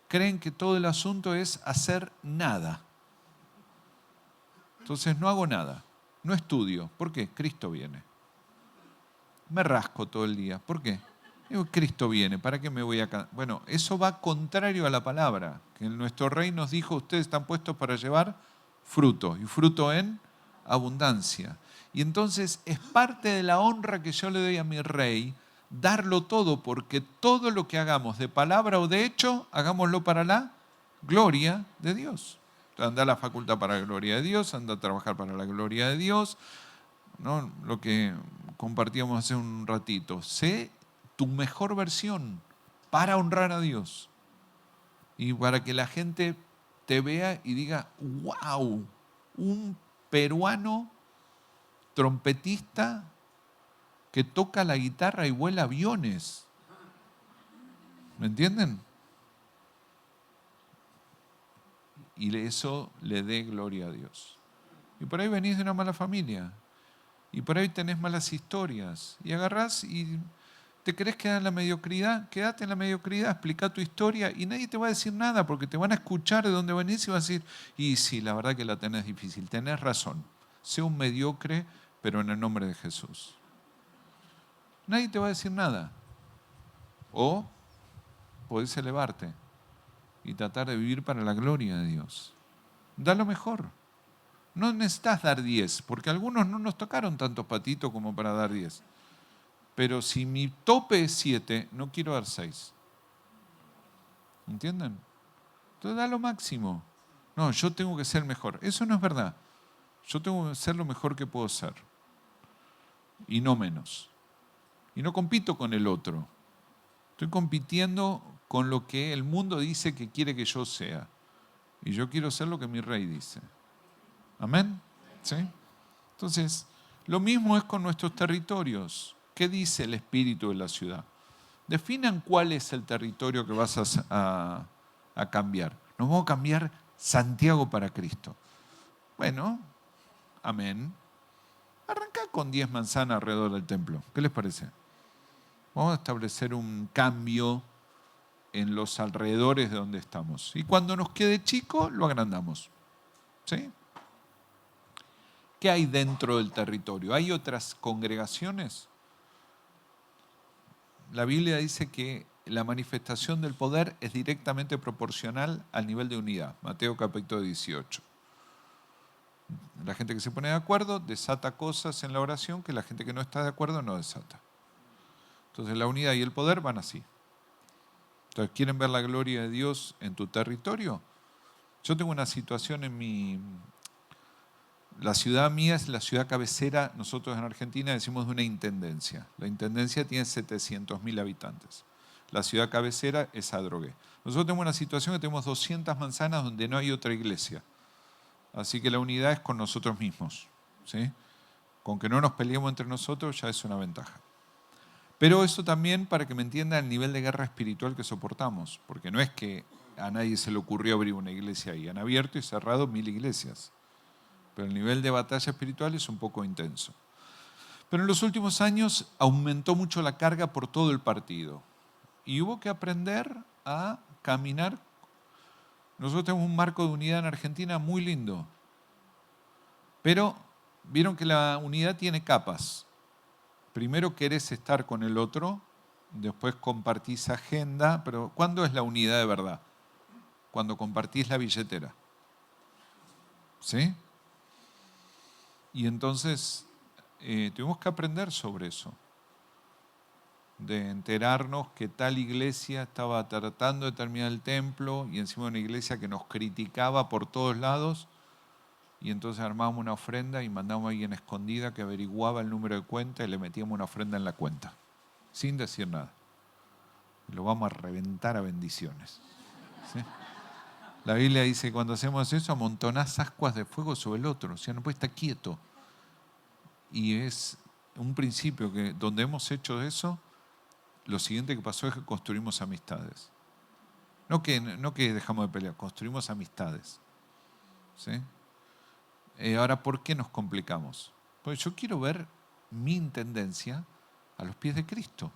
creen que todo el asunto es hacer nada. Entonces no hago nada, no estudio. ¿Por qué? Cristo viene. Me rasco todo el día. ¿Por qué? Digo, Cristo viene, ¿para qué me voy a...? Bueno, eso va contrario a la palabra, que en nuestro rey nos dijo, ustedes están puestos para llevar fruto, y fruto en abundancia. Y entonces es parte de la honra que yo le doy a mi rey, darlo todo, porque todo lo que hagamos de palabra o de hecho, hagámoslo para la gloria de Dios. Anda a la facultad para la gloria de Dios, anda a trabajar para la gloria de Dios, ¿no? Lo que compartíamos hace un ratito, sé tu mejor versión para honrar a Dios y para que la gente te vea y diga, wow, un peruano trompetista que toca la guitarra y vuela aviones. ¿Me entienden? Y eso le dé gloria a Dios. Y por ahí venís de una mala familia y por ahí tenés malas historias y agarrás y ¿te querés quedar en la mediocridad? Quédate en la mediocridad, explica tu historia y nadie te va a decir nada porque te van a escuchar de dónde venís y vas a decir, y sí, la verdad que la tenés difícil, tenés razón. Sé un mediocre, pero en el nombre de Jesús. Nadie te va a decir nada. O podés elevarte y tratar de vivir para la gloria de Dios. Da lo mejor. No necesitas dar 10, porque algunos no nos tocaron tantos patitos como para dar 10. Pero si mi tope es 7, no quiero dar 6. ¿Entienden? Entonces da lo máximo. No, yo tengo que ser mejor. Eso no es verdad. Yo tengo que ser lo mejor que puedo ser. Y no menos. Y no compito con el otro. Estoy compitiendo con lo que el mundo dice que quiere que yo sea. Y yo quiero ser lo que mi rey dice. ¿Amén? ¿Sí? Entonces, lo mismo es con nuestros territorios. ¿Qué dice el espíritu de la ciudad? Definan cuál es el territorio que vas a cambiar. Nos vamos a cambiar Santiago para Cristo. Bueno, amén. Arranca con 10 manzanas alrededor del templo. ¿Qué les parece? Vamos a establecer un cambio en los alrededores de donde estamos. Y cuando nos quede chico, lo agrandamos. ¿Sí? ¿Qué hay dentro del territorio? ¿Hay otras congregaciones? La Biblia dice que la manifestación del poder es directamente proporcional al nivel de unidad. Mateo capítulo 18. La gente que se pone de acuerdo desata cosas en la oración que la gente que no está de acuerdo no desata. Entonces la unidad y el poder van así. Entonces, ¿quieren ver la gloria de Dios en tu territorio? Yo tengo una situación la ciudad mía es la ciudad cabecera, nosotros en Argentina decimos de una intendencia. La intendencia tiene 700.000 habitantes. La ciudad cabecera es Adrogué. Nosotros tenemos una situación que tenemos 200 manzanas donde no hay otra iglesia. Así que la unidad es con nosotros mismos, ¿sí? Con que no nos peleemos entre nosotros ya es una ventaja. Pero eso también para que me entiendan el nivel de guerra espiritual que soportamos, porque no es que a nadie se le ocurrió abrir una iglesia ahí. Han abierto y cerrado 1000 iglesias. Pero el nivel de batalla espiritual es un poco intenso. Pero en los últimos años aumentó mucho la carga por todo el partido. Y hubo que aprender a caminar. Nosotros tenemos un marco de unidad en Argentina muy lindo. Pero vieron que la unidad tiene capas. Primero querés estar con el otro, después compartís agenda, pero ¿cuándo es la unidad de verdad? Cuando compartís la billetera. ¿Sí? Y entonces tuvimos que aprender sobre eso, de enterarnos que tal iglesia estaba tratando de terminar el templo y encima una iglesia que nos criticaba por todos lados, y entonces armábamos una ofrenda y mandábamos a alguien escondida que averiguaba el número de cuenta y le metíamos una ofrenda en la cuenta, sin decir nada. Y lo vamos a reventar a bendiciones. ¿Sí? La Biblia dice que cuando hacemos eso amontonás ascuas de fuego sobre el otro, o sea, no puede estar quieto. Y es un principio que donde hemos hecho eso, lo siguiente que pasó es que construimos amistades. No que dejamos de pelear, construimos amistades. ¿Sí? Ahora, ¿por qué nos complicamos? Porque yo quiero ver mi intendencia a los pies de Cristo.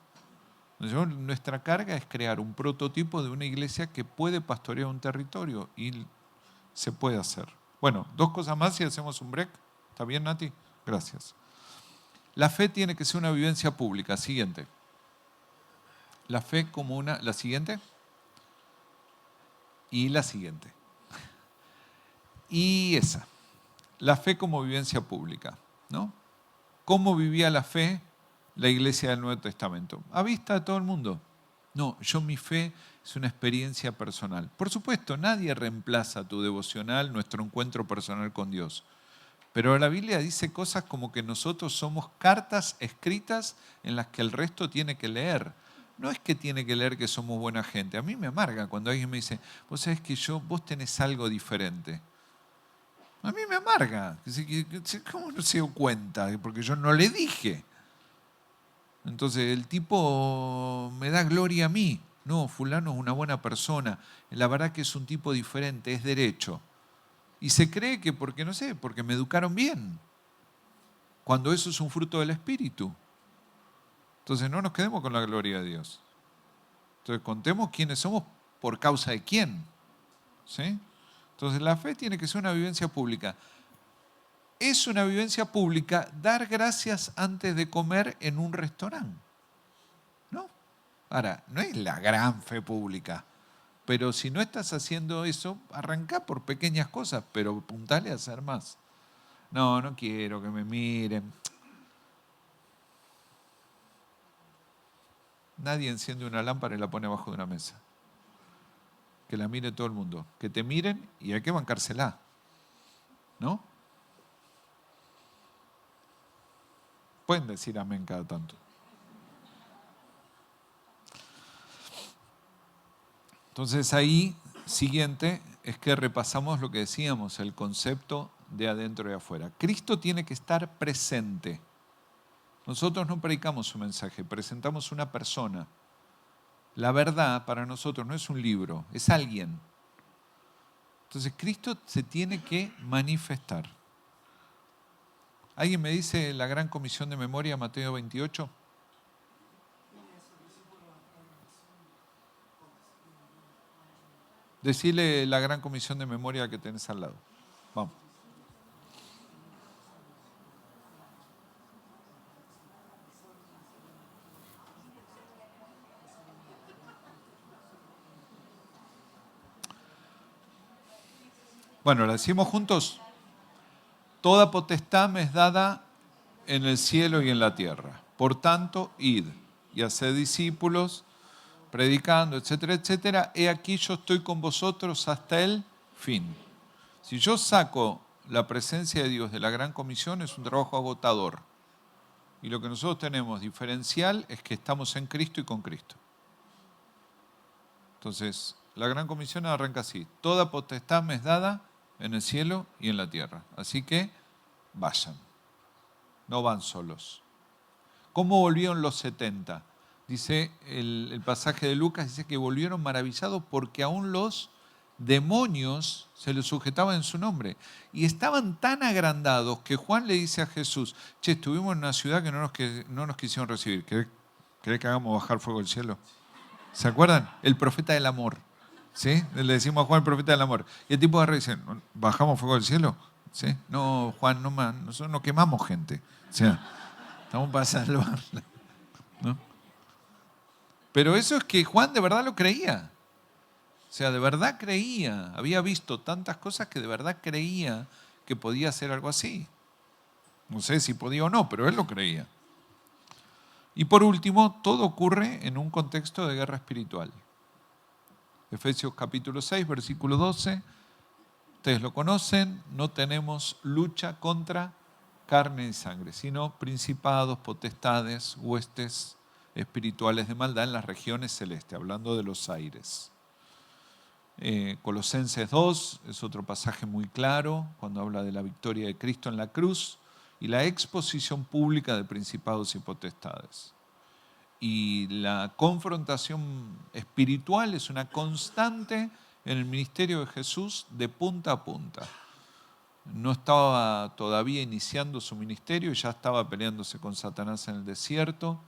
Nuestra carga es crear un prototipo de una iglesia que puede pastorear un territorio y se puede hacer. Bueno, 2 cosas más y hacemos un break. ¿Está bien, Nati? Gracias. La fe tiene que ser una vivencia pública. Siguiente. La fe como una... La siguiente. Y la siguiente. Y esa. La fe como vivencia pública, ¿no? ¿Cómo vivía la fe la iglesia del Nuevo Testamento? A vista de todo el mundo. No, mi fe es una experiencia personal. Por supuesto, nadie reemplaza tu devocional, nuestro encuentro personal con Dios. Pero la Biblia dice cosas como que nosotros somos cartas escritas en las que el resto tiene que leer. No es que tiene que leer que somos buena gente. A mí me amarga cuando alguien me dice, vos sabés que vos tenés algo diferente. A mí me amarga. ¿Cómo no se dio cuenta? Porque yo no le dije. Entonces el tipo me da gloria a mí. No, fulano es una buena persona. La verdad que es un tipo diferente, es derecho. Y se cree que porque, no sé, porque me educaron bien. Cuando eso es un fruto del Espíritu. Entonces no nos quedemos con la gloria de Dios. Entonces contemos quiénes somos por causa de quién. ¿Sí? Entonces la fe tiene que ser una vivencia pública. Es una vivencia pública dar gracias antes de comer en un restaurante. ¿No? Ahora, no es la gran fe pública. Pero si no estás haciendo eso, arrancá por pequeñas cosas, pero apuntale a hacer más. No, no quiero que me miren. Nadie enciende una lámpara y la pone abajo de una mesa. Que la mire todo el mundo. Que te miren y hay que bancársela. ¿No? Pueden decir amén cada tanto. Entonces ahí, siguiente, es que repasamos lo que decíamos, el concepto de adentro y afuera. Cristo tiene que estar presente. Nosotros no predicamos un mensaje, presentamos una persona. La verdad para nosotros no es un libro, es alguien. Entonces Cristo se tiene que manifestar. ¿Alguien me dice la gran comisión de memoria, Mateo 28? Decile la gran comisión de memoria que tenés al lado. Vamos. Bueno, la decimos juntos. Toda potestad me es dada en el cielo y en la tierra. Por tanto, id y haced discípulos, predicando, etcétera, etcétera. He aquí yo estoy con vosotros hasta el fin. Si yo saco la presencia de Dios de la Gran Comisión, es un trabajo agotador. Y lo que nosotros tenemos diferencial es que estamos en Cristo y con Cristo. Entonces, la Gran Comisión arranca así. Toda potestad me es dada en el cielo y en la tierra. Así que vayan. No van solos. ¿Cómo volvieron los 70? Dice el pasaje de Lucas, dice que volvieron maravillados porque aún los demonios se les sujetaban en su nombre. Y estaban tan agrandados que Juan le dice a Jesús, che, estuvimos en una ciudad que no nos quisieron recibir. ¿Querés que hagamos bajar fuego del cielo? ¿Se acuerdan? El profeta del amor. ¿Sí? Le decimos a Juan el profeta del amor. Y el tipo agarra y dice, ¿bajamos fuego del cielo? ¿Sí? No, Juan, no más. Nosotros no quemamos gente. O sea, estamos para salvarla. ¿No? Pero eso es que Juan de verdad lo creía. O sea, de verdad creía. Había visto tantas cosas que de verdad creía que podía hacer algo así. No sé si podía o no, pero él lo creía. Y por último, todo ocurre en un contexto de guerra espiritual. Efesios capítulo 6, versículo 12. Ustedes lo conocen, no tenemos lucha contra carne y sangre, sino principados, potestades, huestes espirituales de maldad en las regiones celestes, hablando de los aires. Colosenses 2 es otro pasaje muy claro, cuando habla de la victoria de Cristo en la cruz y la exposición pública de principados y potestades. Y la confrontación espiritual es una constante en el ministerio de Jesús de punta a punta. No estaba todavía iniciando su ministerio, ya estaba peleándose con Satanás en el desierto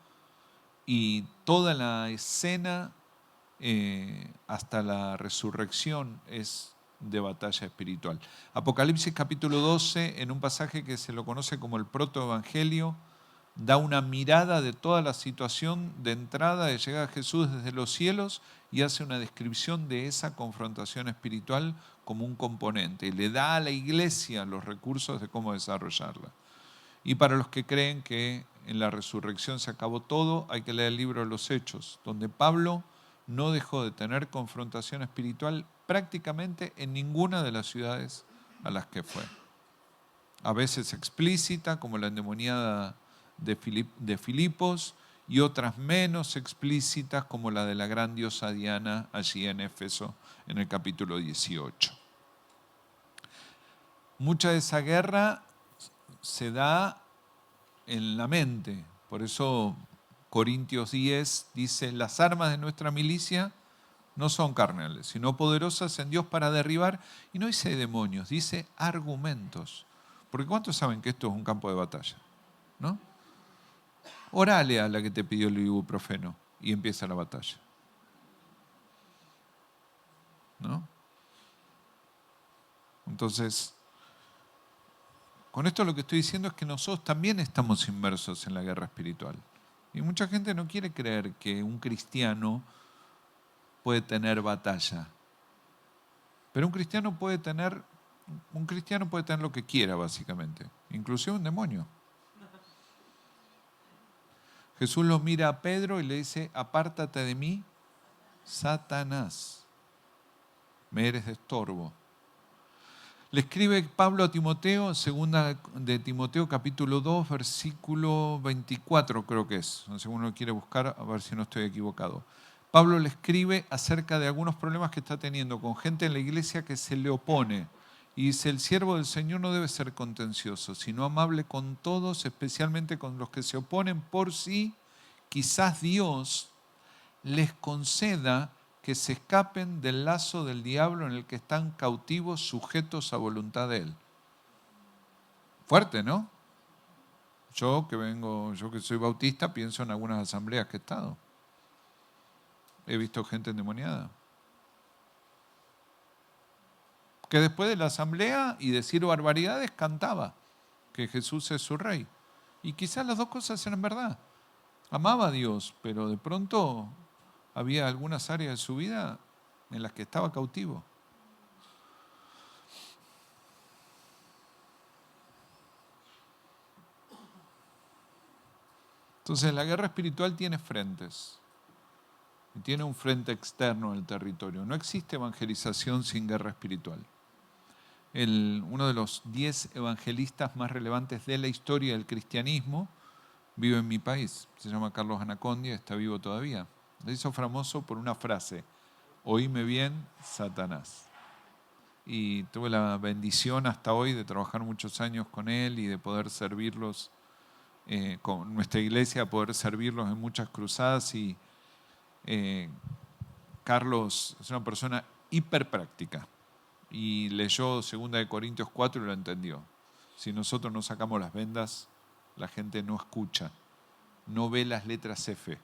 y toda la escena hasta la resurrección es de batalla espiritual. Apocalipsis capítulo 12, en un pasaje que se lo conoce como el protoevangelio, da una mirada de toda la situación de entrada, de llegada a Jesús desde los cielos y hace una descripción de esa confrontación espiritual como un componente y le da a la iglesia los recursos de cómo desarrollarla. Y para los que creen que en la resurrección se acabó todo, hay que leer el libro de los Hechos, donde Pablo no dejó de tener confrontación espiritual prácticamente en ninguna de las ciudades a las que fue. A veces explícita, como la endemoniada de Filipos, y otras menos explícitas, como la de la gran diosa Diana allí en Éfeso, en el capítulo 18. Mucha de esa guerra se da en la mente, por eso Corintios 10 dice, las armas de nuestra milicia no son carnales, sino poderosas en Dios para derribar, y no dice demonios, dice argumentos. Porque ¿cuántos saben que esto es un campo de batalla? ¿No? Orale a la que te pidió el ibuprofeno y empieza la batalla. ¿No? Entonces, con esto lo que estoy diciendo es que nosotros también estamos inmersos en la guerra espiritual. Y mucha gente no quiere creer que un cristiano puede tener batalla. Pero un cristiano puede tener lo que quiera, básicamente, inclusive un demonio. Jesús lo mira a Pedro y le dice, apártate de mí, Satanás, me eres de estorbo. Le escribe Pablo a Timoteo, en segunda de Timoteo capítulo 2, versículo 24 creo que es, si uno quiere buscar, a ver si no estoy equivocado. Pablo le escribe acerca de algunos problemas que está teniendo con gente en la iglesia que se le opone. Y dice, el siervo del Señor no debe ser contencioso, sino amable con todos, especialmente con los que se oponen por sí. Quizás Dios les conceda que se escapen del lazo del diablo en el que están cautivos, sujetos a voluntad de Él. Fuerte, ¿no? Yo que soy bautista, pienso en algunas asambleas que he estado. He visto gente endemoniada. Que después de la asamblea y decir barbaridades cantaba que Jesús es su rey. Y quizás las dos cosas eran verdad. Amaba a Dios, pero de pronto había algunas áreas de su vida en las que estaba cautivo. Entonces la guerra espiritual tiene frentes. Y tiene un frente externo del territorio. No existe evangelización sin guerra espiritual. Uno de los 10 evangelistas más relevantes de la historia del cristianismo vive en mi país. Se llama Carlos Anacondia, está vivo todavía. Se hizo famoso por una frase: oíme bien, Satanás. Y tuve la bendición hasta hoy de trabajar muchos años con él y de poder servirlos, con nuestra iglesia, poder servirlos en muchas cruzadas. Y Carlos es una persona hiper práctica y leyó 2 Corintios 4 y lo entendió. Si nosotros no sacamos las vendas, la gente no escucha, no ve las letras F,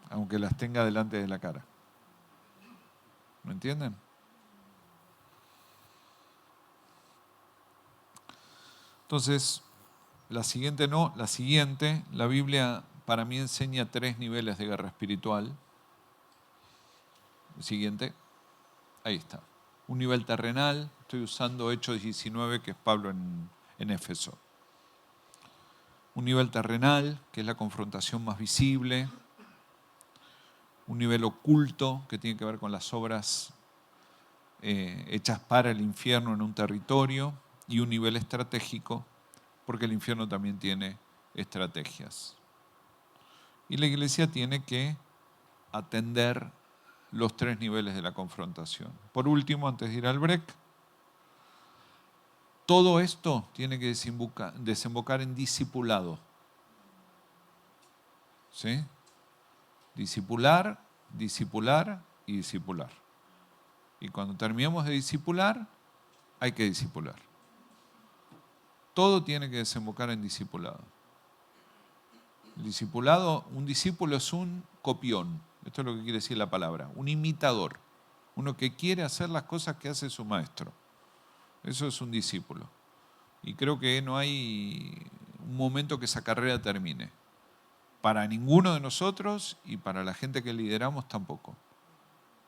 aunque las tenga delante de la cara. ¿Me entienden? Entonces, la siguiente, la Biblia para mí enseña 3 niveles de guerra espiritual. El siguiente, ahí está. Un nivel terrenal, estoy usando Hechos 19, que es Pablo en Éfeso. Un nivel terrenal, que es la confrontación más visible. Un nivel oculto, que tiene que ver con las obras hechas para el infierno en un territorio. Y un nivel estratégico, porque el infierno también tiene estrategias. Y la iglesia tiene que atender los 3 niveles de la confrontación. Por último, antes de ir al break, todo esto tiene que desembocar en discipulado. ¿Sí? Discipular, discipular y discipular. Y cuando terminemos de discipular, hay que discipular. Todo tiene que desembocar en discipulado. El discipulado, un discípulo es un copión. Esto es lo que quiere decir la palabra. Un imitador. Uno que quiere hacer las cosas que hace su maestro. Eso es un discípulo. Y creo que no hay un momento que esa carrera termine. Para ninguno de nosotros y para la gente que lideramos tampoco.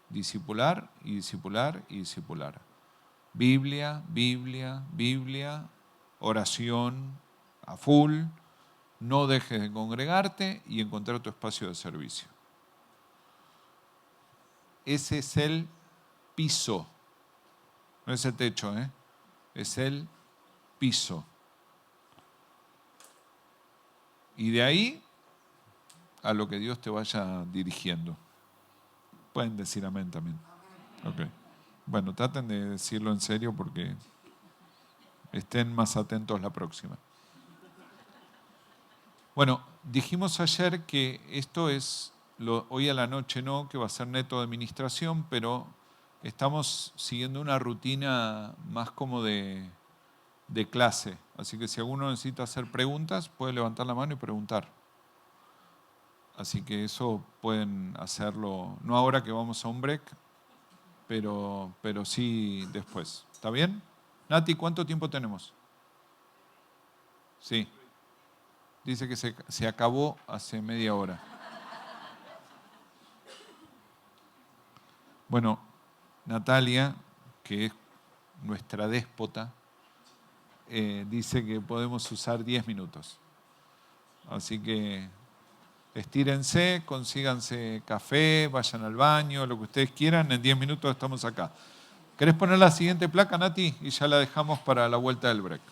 Discipular y discipular y discipular. Biblia, Biblia, Biblia, oración a full, no dejes de congregarte y encontrar tu espacio de servicio. Ese es el piso, no es el techo, es el piso. Y de ahí a lo que Dios te vaya dirigiendo. Pueden decir amén también. Okay. Bueno, traten de decirlo en serio porque estén más atentos la próxima. Bueno, dijimos ayer que esto es, hoy a la noche no, que va a ser neto de administración, pero estamos siguiendo una rutina más como de clase. Así que si alguno necesita hacer preguntas, puede levantar la mano y preguntar. Así que eso pueden hacerlo, no ahora que vamos a un break, pero sí después. ¿Está bien? Nati, ¿cuánto tiempo tenemos? Sí. Dice que se acabó hace media hora. Bueno, Natalia, que es nuestra déspota, dice que podemos usar 10 minutos. Así que estírense, consíganse café, vayan al baño, lo que ustedes quieran. En 10 minutos estamos acá. ¿Querés poner la siguiente placa, Nati? Y ya la dejamos para la vuelta del break.